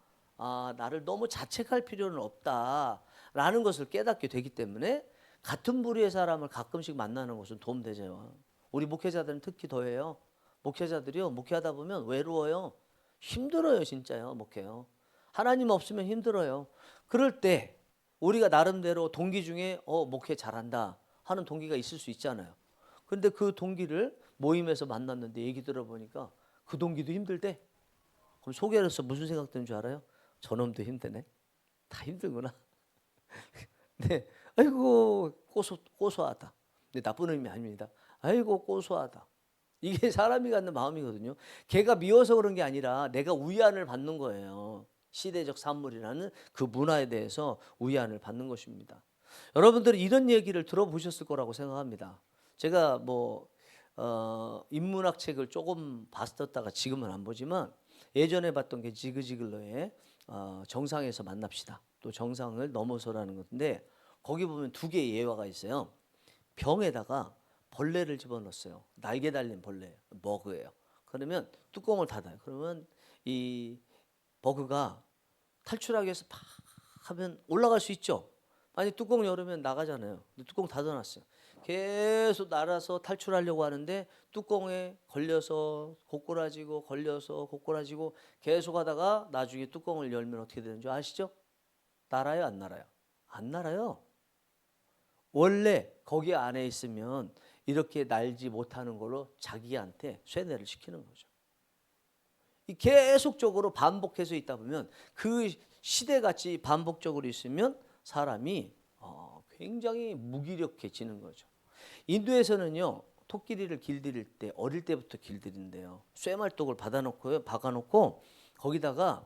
나를 너무 자책할 필요는 없다라는 것을 깨닫게 되기 때문에 같은 부류의 사람을 가끔씩 만나는 것은 도움되죠. 우리 목회자들은 특히 더해요. 목회자들이요. 목회하다 보면 외로워요. 힘들어요. 진짜요. 목회요. 하나님 없으면 힘들어요. 그럴 때 우리가 나름대로 동기 중에 목회 잘한다 하는 동기가 있을 수 있잖아요. 그런데 그 동기를 모임에서 만났는데 얘기 들어보니까 그 동기도 힘들대. 그럼 속에서 무슨 생각 드는 줄 알아요? 저놈도 힘드네. 다 힘들구나. 네. 아이고 고소하다. 근데 나쁜 의미 아닙니다. 아이고 고소하다. 이게 사람이 갖는 마음이거든요. 걔가 미워서 그런 게 아니라 내가 위안을 받는 거예요. 시대적 산물이라는 그 문화에 대해서 위안을 받는 것입니다. 여러분들은 이런 얘기를 들어보셨을 거라고 생각합니다. 제가 인문학 책을 조금 봤었다가 지금은 안 보지만 예전에 봤던 게 지그지글러의 정상에서 만납시다. 또 정상을 넘어서라는 건데 거기 보면 두 개의 예화가 있어요. 병에다가 벌레를 집어넣었어요. 날개 달린 벌레, 머그예요. 그러면 뚜껑을 닫아요. 그러면 이 버그가 탈출하기 위해서 팍 하면 올라갈 수 있죠. 아니 뚜껑 열으면 나가잖아요. 근데 뚜껑 닫아놨어요. 계속 날아서 탈출하려고 하는데 뚜껑에 걸려서 고꾸라지고 걸려서 고꾸라지고 계속 하다가 나중에 뚜껑을 열면 어떻게 되는 줄 아시죠? 날아요, 안 날아요? 안 날아요. 원래 거기 안에 있으면 이렇게 날지 못하는 걸로 자기한테 쇠뇌를 시키는 거죠. 계속적으로 반복해서 있다 보면 그 시대같이 반복적으로 있으면 사람이 굉장히 무기력해지는 거죠. 인도에서는요 토끼리를 길들일 때 어릴 때부터 길들인대요. 쇠말독을 박아놓고 거기다가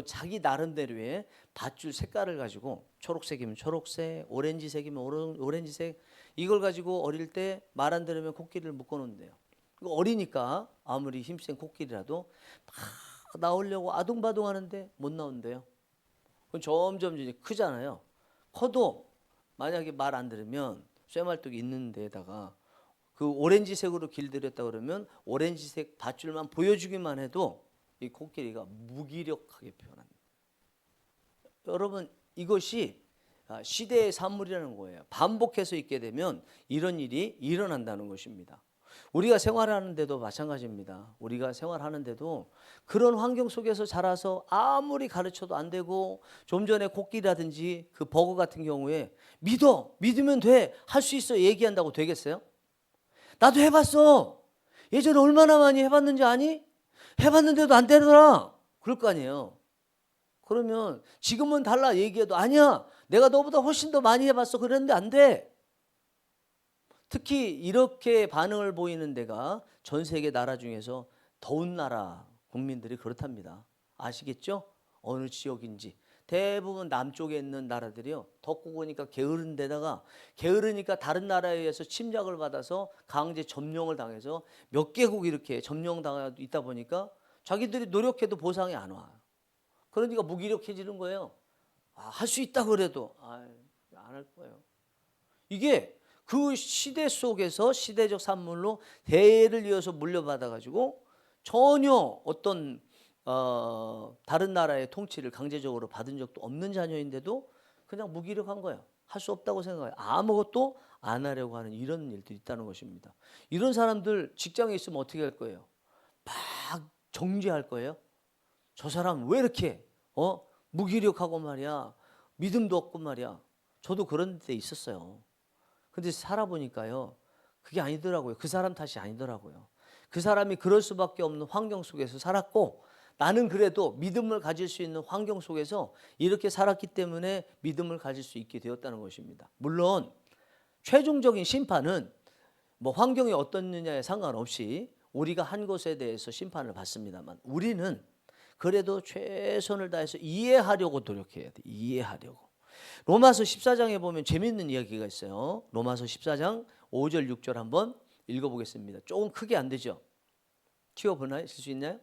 자기 나름대로의 밧줄 색깔을 가지고 초록색이면 초록색, 오렌지색이면 오렌지색 이걸 가지고 어릴 때 말 안 들으면 코끼리를 묶어놓는데요. 어리니까 아무리 힘센 코끼리라도 막 나오려고 아둥바둥 하는데 못 나온대요. 그럼 점점 이제 크잖아요. 커도 만약에 말 안 들으면 쇠말뚝이 있는 데다가 그 오렌지색으로 길들였다 그러면 오렌지색 밧줄만 보여주기만 해도 이 코끼리가 무기력하게 표현합니다. 여러분 이것이 시대의 산물이라는 거예요. 반복해서 있게 되면 이런 일이 일어난다는 것입니다. 우리가 생활하는데도 마찬가지입니다. 우리가 생활하는데도 그런 환경 속에서 자라서 아무리 가르쳐도 안 되고, 좀 전에 코끼리라든지 그 버거 같은 경우에 믿으면 돼, 할 수 있어 얘기한다고 되겠어요? 나도 해봤어. 예전에 얼마나 많이 해봤는지 아니? 해봤는데도 안 되더라. 그럴 거 아니에요. 그러면 지금은 달라 얘기해도 아니야, 내가 너보다 훨씬 더 많이 해봤어 그랬는데 안 돼. 특히 이렇게 반응을 보이는 데가 전 세계 나라 중에서 더운 나라 국민들이 그렇답니다. 아시겠죠? 어느 지역인지. 대부분 남쪽에 있는 나라들이요, 덥고 그러니까 게으른 데다가, 게으르니까 다른 나라에 의해서 침략을 받아서 강제 점령을 당해서 몇 개국 이렇게 점령당하고 있다 보니까 자기들이 노력해도 보상이 안 와. 그러니까 무기력해지는 거예요. 할 수 있다 그래도 안 할 거예요. 이게 그 시대 속에서 시대적 산물로 대를 이어서 물려받아 가지고 전혀 어떤 다른 나라의 통치를 강제적으로 받은 적도 없는 자녀인데도 그냥 무기력한 거예요. 할 수 없다고 생각해요. 아무것도 안 하려고 하는 이런 일들이 있다는 것입니다. 이런 사람들 직장에 있으면 어떻게 할 거예요? 막 정죄할 거예요. 저 사람 왜 이렇게 무기력하고 말이야, 믿음도 없고 말이야. 저도 그런 데 있었어요. 근데 살아보니까요, 그게 아니더라고요. 그 사람 탓이 아니더라고요. 그 사람이 그럴 수밖에 없는 환경 속에서 살았고, 나는 그래도 믿음을 가질 수 있는 환경 속에서 이렇게 살았기 때문에 믿음을 가질 수 있게 되었다는 것입니다. 물론 최종적인 심판은 뭐 환경이 어떻느냐에 상관없이 우리가 한 것에 대해서 심판을 받습니다만, 우리는 그래도 최선을 다해서 이해하려고 노력해야 돼. 이해하려고. 로마서 14장에 보면 재미있는 이야기가 있어요. 로마서 14장 5절 6절 한번 읽어보겠습니다. 조금 크게 안 되죠? 튀어보나요? 쓸 수 있나요?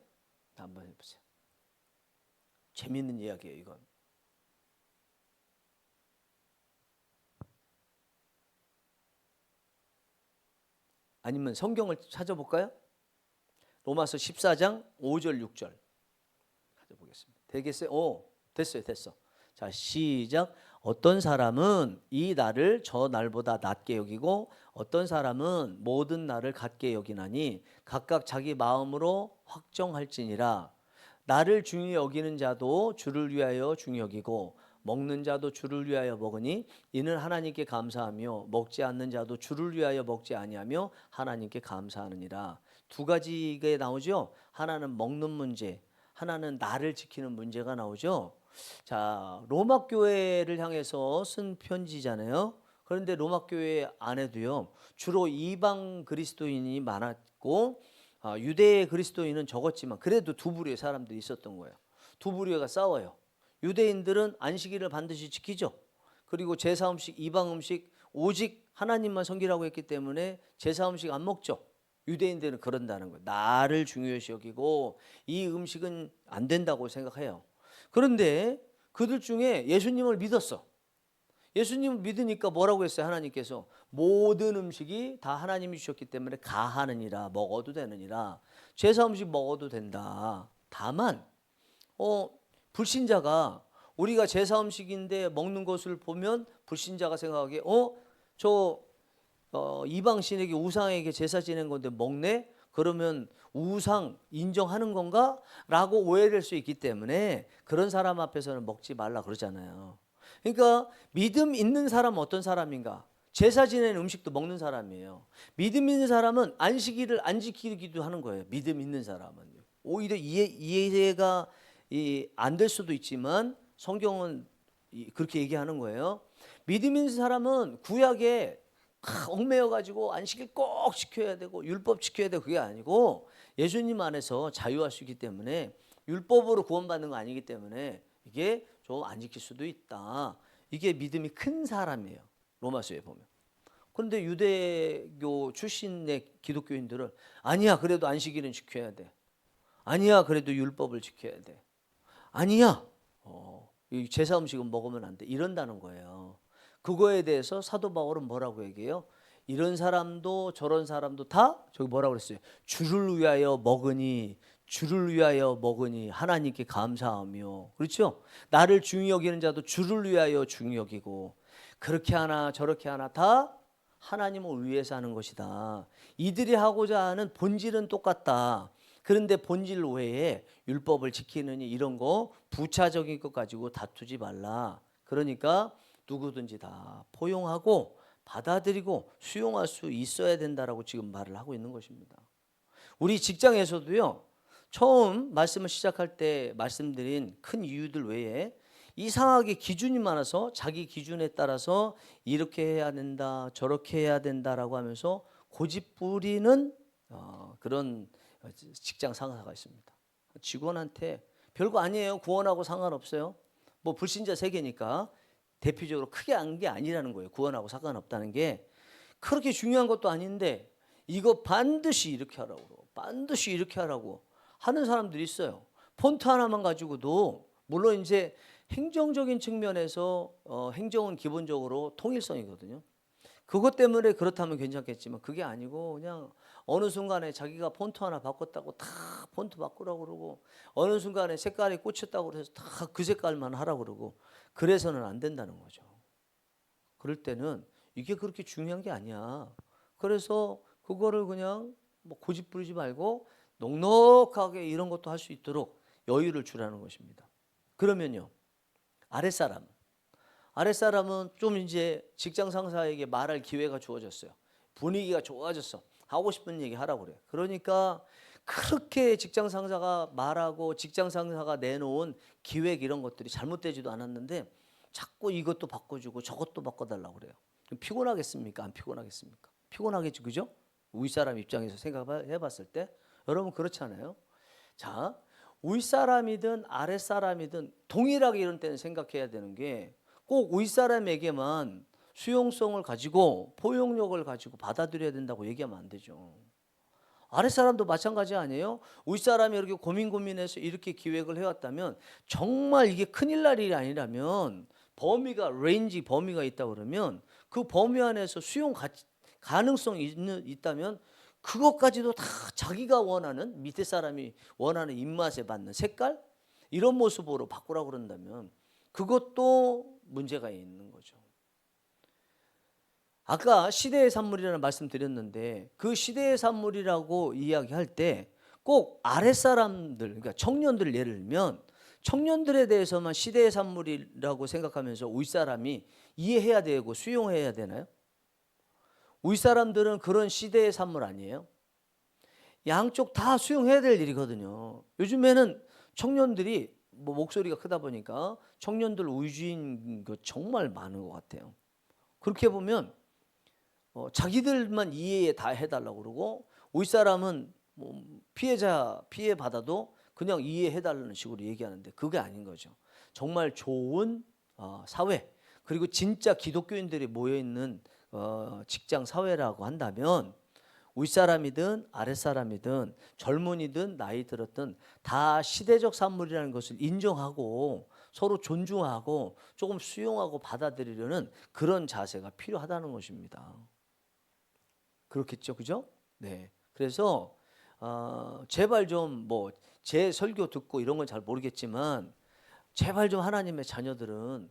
한번 해보세요. 재미있는 이야기예요, 이건. 아니면 성경을 찾아볼까요? 로마서 14장 5절 6절 찾아보겠습니다. 되겠어요? 됐어. 자, 시작. 어떤 사람은 이 날을 저 날보다 낮게 여기고 어떤 사람은 모든 날을 같게 여기나니 각각 자기 마음으로 확정할지니라. 나를 중히 여기는 자도 주를 위하여 중히 여기고 먹는 자도 주를 위하여 먹으니 이는 하나님께 감사하며 먹지 않는 자도 주를 위하여 먹지 아니하며 하나님께 감사하느니라. 두 가지가 나오죠. 하나는 먹는 문제, 하나는 나를 지키는 문제가 나오죠. 자, 로마 교회를 향해서 쓴 편지잖아요. 그런데 로마 교회 안에도요, 주로 이방 그리스도인이 많았고 유대 그리스도인은 적었지만 그래도 두 부류의 사람들이 있었던 거예요. 두 부류가 싸워요. 유대인들은 안식일을 반드시 지키죠. 그리고 제사 음식, 이방 음식 오직 하나님만 섬기라고 했기 때문에 제사 음식 안 먹죠. 유대인들은 그런다는 거예요. 나를 중요시 여기고 이 음식은 안 된다고 생각해요. 그런데 그들 중에 예수님을 믿었어. 예수님을 믿으니까 뭐라고 했어요? 하나님께서 모든 음식이 다 하나님이 주셨기 때문에 가하느니라, 먹어도 되느니라. 제사 음식 먹어도 된다. 다만 불신자가 우리가 제사 음식인데 먹는 것을 보면 불신자가 생각하기에 저 이방 신에게 우상에게 제사 지낸 건데 먹네? 그러면 우상 인정하는 건가? 라고 오해될 수 있기 때문에 그런 사람 앞에서는 먹지 말라 그러잖아요. 그러니까 믿음 있는 사람은 어떤 사람인가? 제사 지내는 음식도 먹는 사람이에요. 믿음 있는 사람은 안식일을 안 지키기도 하는 거예요. 믿음 있는 사람은. 오히려 이해가 안 될 수도 있지만 성경은 그렇게 얘기하는 거예요. 믿음 있는 사람은 구약에 얽매여 가지고 안식일 꼭 지켜야 되고 율법 지켜야 되고 그게 아니고 예수님 안에서 자유할 수 있기 때문에 율법으로 구원받는 거 아니기 때문에 이게 좀 안 지킬 수도 있다. 이게 믿음이 큰 사람이에요. 로마서에 보면. 그런데 유대교 출신의 기독교인들은 아니야, 그래도 안식일은 지켜야 돼. 아니야, 그래도 율법을 지켜야 돼. 아니야, 이 제사 음식은 먹으면 안 돼. 이런다는 거예요. 그거에 대해서 사도 바울은 뭐라고 얘기해요? 이런 사람도 저런 사람도 다 저기 뭐라고 그랬어요? 주를 위하여 먹으니 하나님께 감사하며. 그렇죠? 나를 중히 여기는 자도 주를 위하여 중히 여기고 그렇게 하나 저렇게 하나 다 하나님을 위해서 하는 것이다. 이들이 하고자 하는 본질은 똑같다. 그런데 본질 외에 율법을 지키느니 이런 거 부차적인 것 가지고 다투지 말라. 그러니까 누구든지 다 포용하고 받아들이고 수용할 수 있어야 된다라고 지금 말을 하고 있는 것입니다. 우리 직장에서도요. 처음 말씀을 시작할 때 말씀드린 큰 이유들 외에 이상하게 기준이 많아서 자기 기준에 따라서 이렇게 해야 된다, 저렇게 해야 된다라고 하면서 고집 부리는 그런 직장 상사가 있습니다. 직원한테 별거 아니에요. 구원하고 상관없어요. 뭐 불신자 세계니까 대표적으로 크게 한 게 아니라는 거예요. 구원하고 상관없다는 게 그렇게 중요한 것도 아닌데 이거 반드시 이렇게 하라고, 반드시 이렇게 하라고 하는 사람들이 있어요. 폰트 하나만 가지고도 물론 이제 행정적인 측면에서 행정은 기본적으로 통일성이거든요. 그것 때문에 그렇다면 괜찮겠지만 그게 아니고 그냥 어느 순간에 자기가 폰트 하나 바꿨다고 다 폰트 바꾸라고 그러고 어느 순간에 색깔이 꽂혔다고 해서 다 그 색깔만 하라고 그러고 그래서는 안 된다는 거죠. 그럴 때는 이게 그렇게 중요한 게 아니야. 그래서 그거를 그냥 뭐 고집 부리지 말고 넉넉하게 이런 것도 할 수 있도록 여유를 주라는 것입니다. 그러면요. 아랫사람은 좀 이제 직장 상사에게 말할 기회가 주어졌어요. 분위기가 좋아졌어. 하고 싶은 얘기 하라고 그래요. 그러니까 그렇게 직장 상사가 말하고 직장 상사가 내놓은 기획 이런 것들이 잘못되지도 않았는데 자꾸 이것도 바꿔주고 저것도 바꿔달라고 그래요. 피곤하겠습니까? 안 피곤하겠습니까? 피곤하겠죠, 그죠? 윗사람 입장에서 생각해 봤을 때 여러분 그렇지 않아요? 자, 윗사람이든 아랫사람이든 동일하게 이런 때는 생각해야 되는 게 꼭 윗사람에게만 수용성을 가지고 포용력을 가지고 받아들여야 된다고 얘기하면 안 되죠. 아랫사람도 마찬가지 아니에요? 윗사람이 이렇게 고민해서 이렇게 기획을 해왔다면 정말 이게 큰일 날 일이 아니라면 범위가 있다 그러면 그 범위 안에서 가능성이 있다면 그것까지도 다 자기가 원하는 밑에 사람이 원하는 입맛에 맞는 색깔 이런 모습으로 바꾸라고 그런다면 그것도 문제가 있는 거죠. 아까 시대의 산물이라는 말씀 드렸는데 그 시대의 산물이라고 이야기할 때 꼭 아랫사람들 그러니까 청년들 예를 들면 청년들에 대해서만 시대의 산물이라고 생각하면서 윗사람이 이해해야 되고 수용해야 되나요? 윗사람들은 그런 시대의 산물 아니에요? 양쪽 다 수용해야 될 일이거든요. 요즘에는 청년들이 뭐 목소리가 크다 보니까 청년들 우위주의인 거 정말 많은 것 같아요. 그렇게 보면 자기들만 이해 다 해달라고 그러고 윗사람은 뭐 피해 받아도 그냥 이해해달라는 식으로 얘기하는데 그게 아닌 거죠. 정말 좋은 사회 그리고 진짜 기독교인들이 모여있는 직장 사회라고 한다면 윗사람이든 아랫사람이든 젊은이든 나이 들었든 다 시대적 산물이라는 것을 인정하고 서로 존중하고 조금 수용하고 받아들이려는 그런 자세가 필요하다는 것입니다. 그렇겠죠, 그죠? 네. 그래서 제발 좀 뭐 제 설교 듣고 이런 건 잘 모르겠지만 제발 좀 하나님의 자녀들은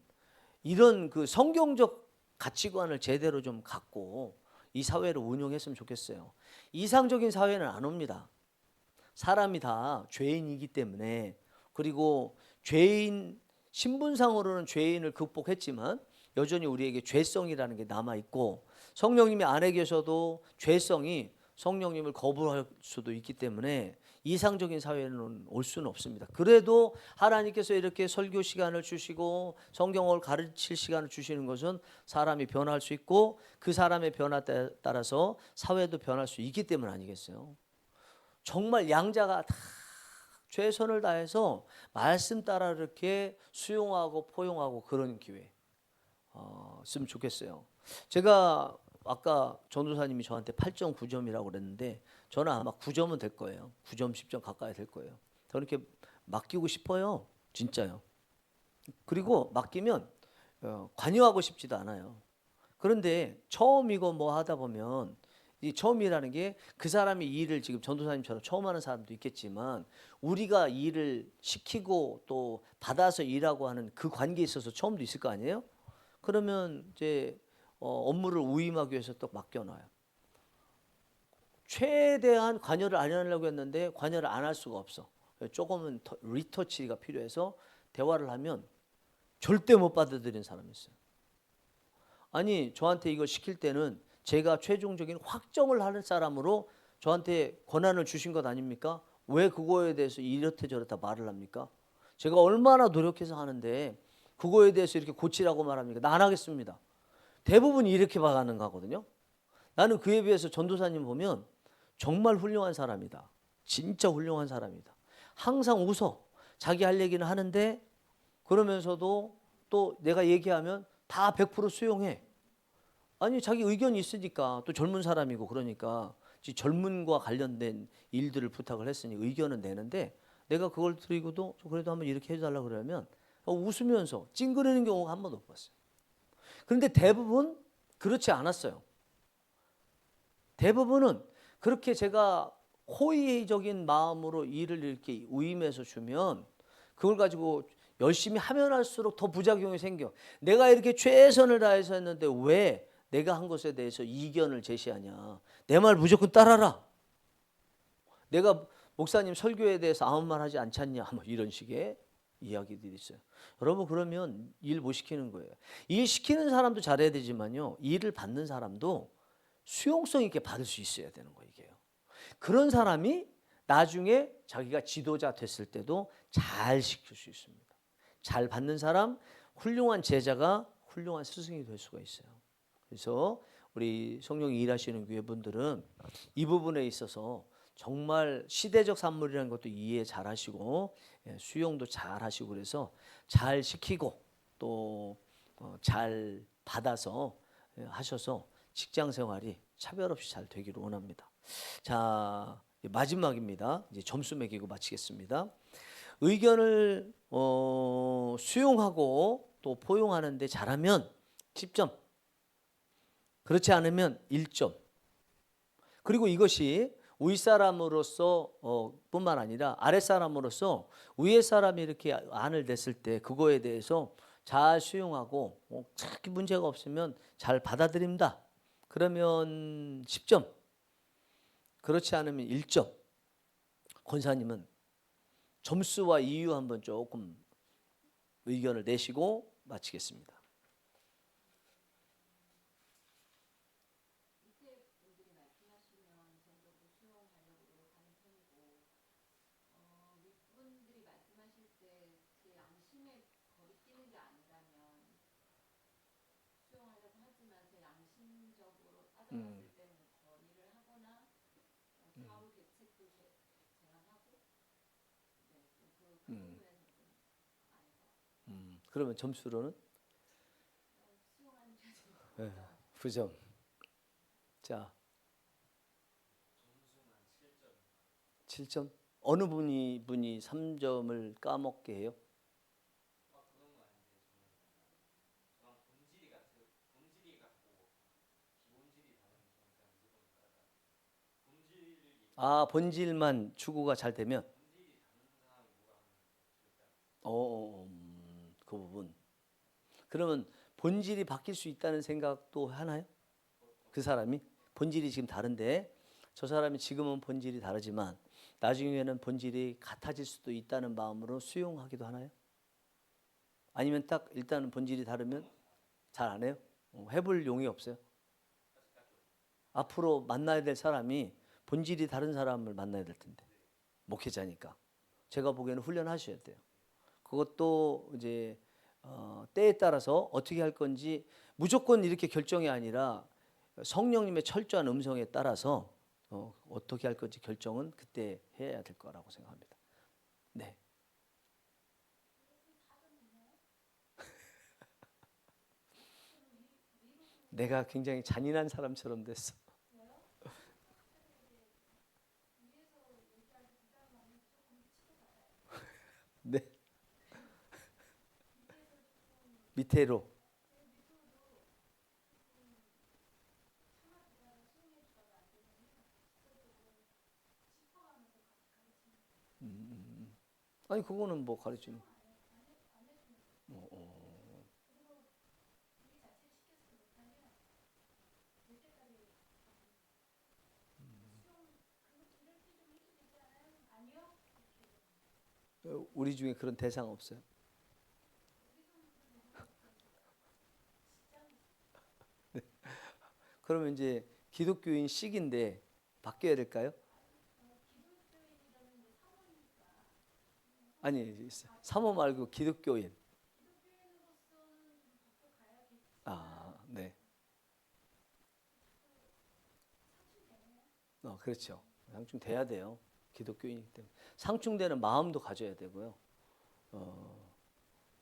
이런 그 성경적 가치관을 제대로 좀 갖고 이 사회를 운영했으면 좋겠어요. 이상적인 사회는 안 옵니다. 사람이 다 죄인이기 때문에 그리고 죄인 신분상으로는 죄인을 극복했지만 여전히 우리에게 죄성이라는 게 남아 있고 성령님이 안에 계셔도 죄성이 성령님을 거부할 수도 있기 때문에 이상적인 사회는 올 수는 없습니다. 그래도 하나님께서 이렇게 설교 시간을 주시고 성경을 가르칠 시간을 주시는 것은 사람이 변할 수 있고 그 사람의 변화에 따라서 사회도 변할 수 있기 때문 아니겠어요? 정말 양자가 다 최선을 다해서 말씀 따라 이렇게 수용하고 포용하고 그런 기회 있으면 좋겠어요. 제가 아까 전도사님이 저한테 8.9점이라고 그랬는데 저는 아마 9점은 될 거예요. 9점, 10점 가까이 될 거예요. 저는 이렇게 맡기고 싶어요. 진짜요. 그리고 맡기면 관여하고 싶지도 않아요. 그런데 처음이고 뭐 하다 보면 이 처음이라는 게 그 사람이 일을 지금 전도사님처럼 처음 하는 사람도 있겠지만 우리가 일을 시키고 또 받아서 일하고 하는 그 관계에 있어서 처음도 있을 거 아니에요? 그러면 이제 업무를 위임하기 위해서 또 맡겨놔요. 최대한 관여를 안 하려고 했는데 관여를 안 할 수가 없어. 조금은 리터치가 필요해서 대화를 하면 절대 못 받아들이는 사람이 있어요. 아니 저한테 이걸 시킬 때는 제가 최종적인 확정을 하는 사람으로 저한테 권한을 주신 것 아닙니까? 왜 그거에 대해서 이렇게 저렇다 말을 합니까? 제가 얼마나 노력해서 하는데 그거에 대해서 이렇게 고치라고 말합니까? 나 안 하겠습니다. 대부분이 이렇게 봐가는 거거든요. 나는 그에 비해서 전도사님 보면 정말 훌륭한 사람이다. 진짜 훌륭한 사람이다. 항상 웃어. 자기 할 얘기는 하는데 그러면서도 또 내가 얘기하면 다 100% 수용해. 아니 자기 의견이 있으니까 또 젊은 사람이고 그러니까 젊은과 관련된 일들을 부탁을 했으니 의견은 내는데 내가 그걸 드리고도 그래도 한번 이렇게 해달라 그러면 웃으면서 찡그리는 경우가 한 번도 못 봤어요. 그런데 대부분 그렇지 않았어요. 대부분은 그렇게 제가 호의적인 마음으로 일을 이렇게 위임해서 주면 그걸 가지고 열심히 하면 할수록 더 부작용이 생겨. 내가 이렇게 최선을 다해서 했는데 왜 내가 한 것에 대해서 이견을 제시하냐. 내 말 무조건 따라라. 내가 목사님 설교에 대해서 아무 말 하지 않잖냐. 뭐 이런 식의 이야기들이 있어요. 여러분 그러면 일 못 시키는 거예요. 일 시키는 사람도 잘해야 되지만요. 일을 받는 사람도 수용성 있게 받을 수 있어야 되는 거예요. 이게요. 그런 사람이 나중에 자기가 지도자 됐을 때도 잘 시킬 수 있습니다. 잘 받는 사람, 훌륭한 제자가 훌륭한 스승이 될 수가 있어요. 그래서 우리 성령이 일하시는 교회 분들은 이 부분에 있어서 정말 시대적 산물이라는 것도 이해 잘 하시고 수용도 잘 하시고 그래서 잘 시키고 또 잘 받아서 하셔서 직장 생활이 차별 없이 잘 되기를 원합니다. 자, 마지막입니다. 이제 점수 매기고 마치겠습니다. 의견을 수용하고 또 포용하는데 잘하면 10점, 그렇지 않으면 1점. 그리고 이것이 윗사람으로서 뿐만 아니라 아랫사람으로서 위에 사람이 이렇게 안을 냈을 때 그거에 대해서 잘 수용하고 특히 문제가 없으면 잘 받아들입니다. 그러면 10점, 그렇지 않으면 1점. 권사님은 점수와 이유 한번 조금 의견을 내시고 마치겠습니다. 그러면 점수로는 9점. 자, 7점. 어느 분이 3점을 까먹게 해요? 아, 본질만 추구가 잘 되면 그 부분. 그러면 본질이 바뀔 수 있다는 생각도 하나요? 그 사람이 본질이 지금 다른데 저 사람이 지금은 본질이 다르지만 나중에는 본질이 같아질 수도 있다는 마음으로 수용하기도 하나요? 아니면 딱 일단은 본질이 다르면 잘 안 해요? 해볼 용이 없어요? 앞으로 만나야 될 사람이 본질이 다른 사람을 만나야 될 텐데 목회자니까 제가 보기에는 훈련하셔야 돼요. 그것도 이제 때에 따라서 어떻게 할 건지 무조건 이렇게 결정이 아니라 성령님의 철저한 음성에 따라서 어떻게 할 건지 결정은 그때 해야 될 거라고 생각합니다. 네. 내가 굉장히 잔인한 사람처럼 됐어. 네. 밑에로. 아니 그거는 뭐 가르치는. 어, 어. 우리 중에 그런 대상 없어요? 그러면 이제 기독교인 식인데 바뀌어야 될까요? 아니, 사모 말고 기독교인. 아, 네. 그렇죠. 상충돼야 돼요. 기독교인이기 때문에. 상충되는 마음도 가져야 되고요.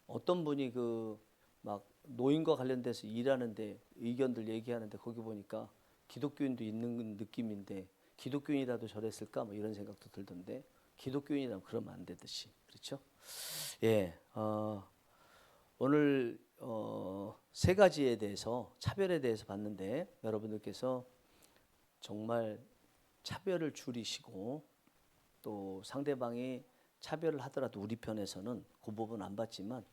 어떤 분이 그 막 노인과 관련돼서 일하는데 의견들 얘기하는데 거기 보니까 기독교인도 있는 느낌인데 기독교인이라도 저랬을까 뭐 이런 생각도 들던데 기독교인이라면 그러면 안 되듯이 그렇죠? 예, 오늘 세 가지에 대해서 차별에 대해서 봤는데 여러분들께서 정말 차별을 줄이시고 또 상대방이 차별을 하더라도 우리 편에서는 그 부분 안 받지만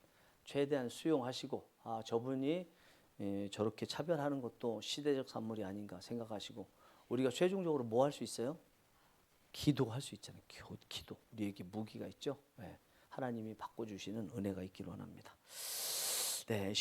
최대한 수용하시고 저분이 저렇게 차별하는 것도 시대적 산물이 아닌가 생각하시고 우리가 최종적으로 뭐 할 수 있어요? 기도할 수 있잖아요. 기도. 우리에게 무기가 있죠. 네. 하나님이 바꿔주시는 은혜가 있기를 원합니다. 네.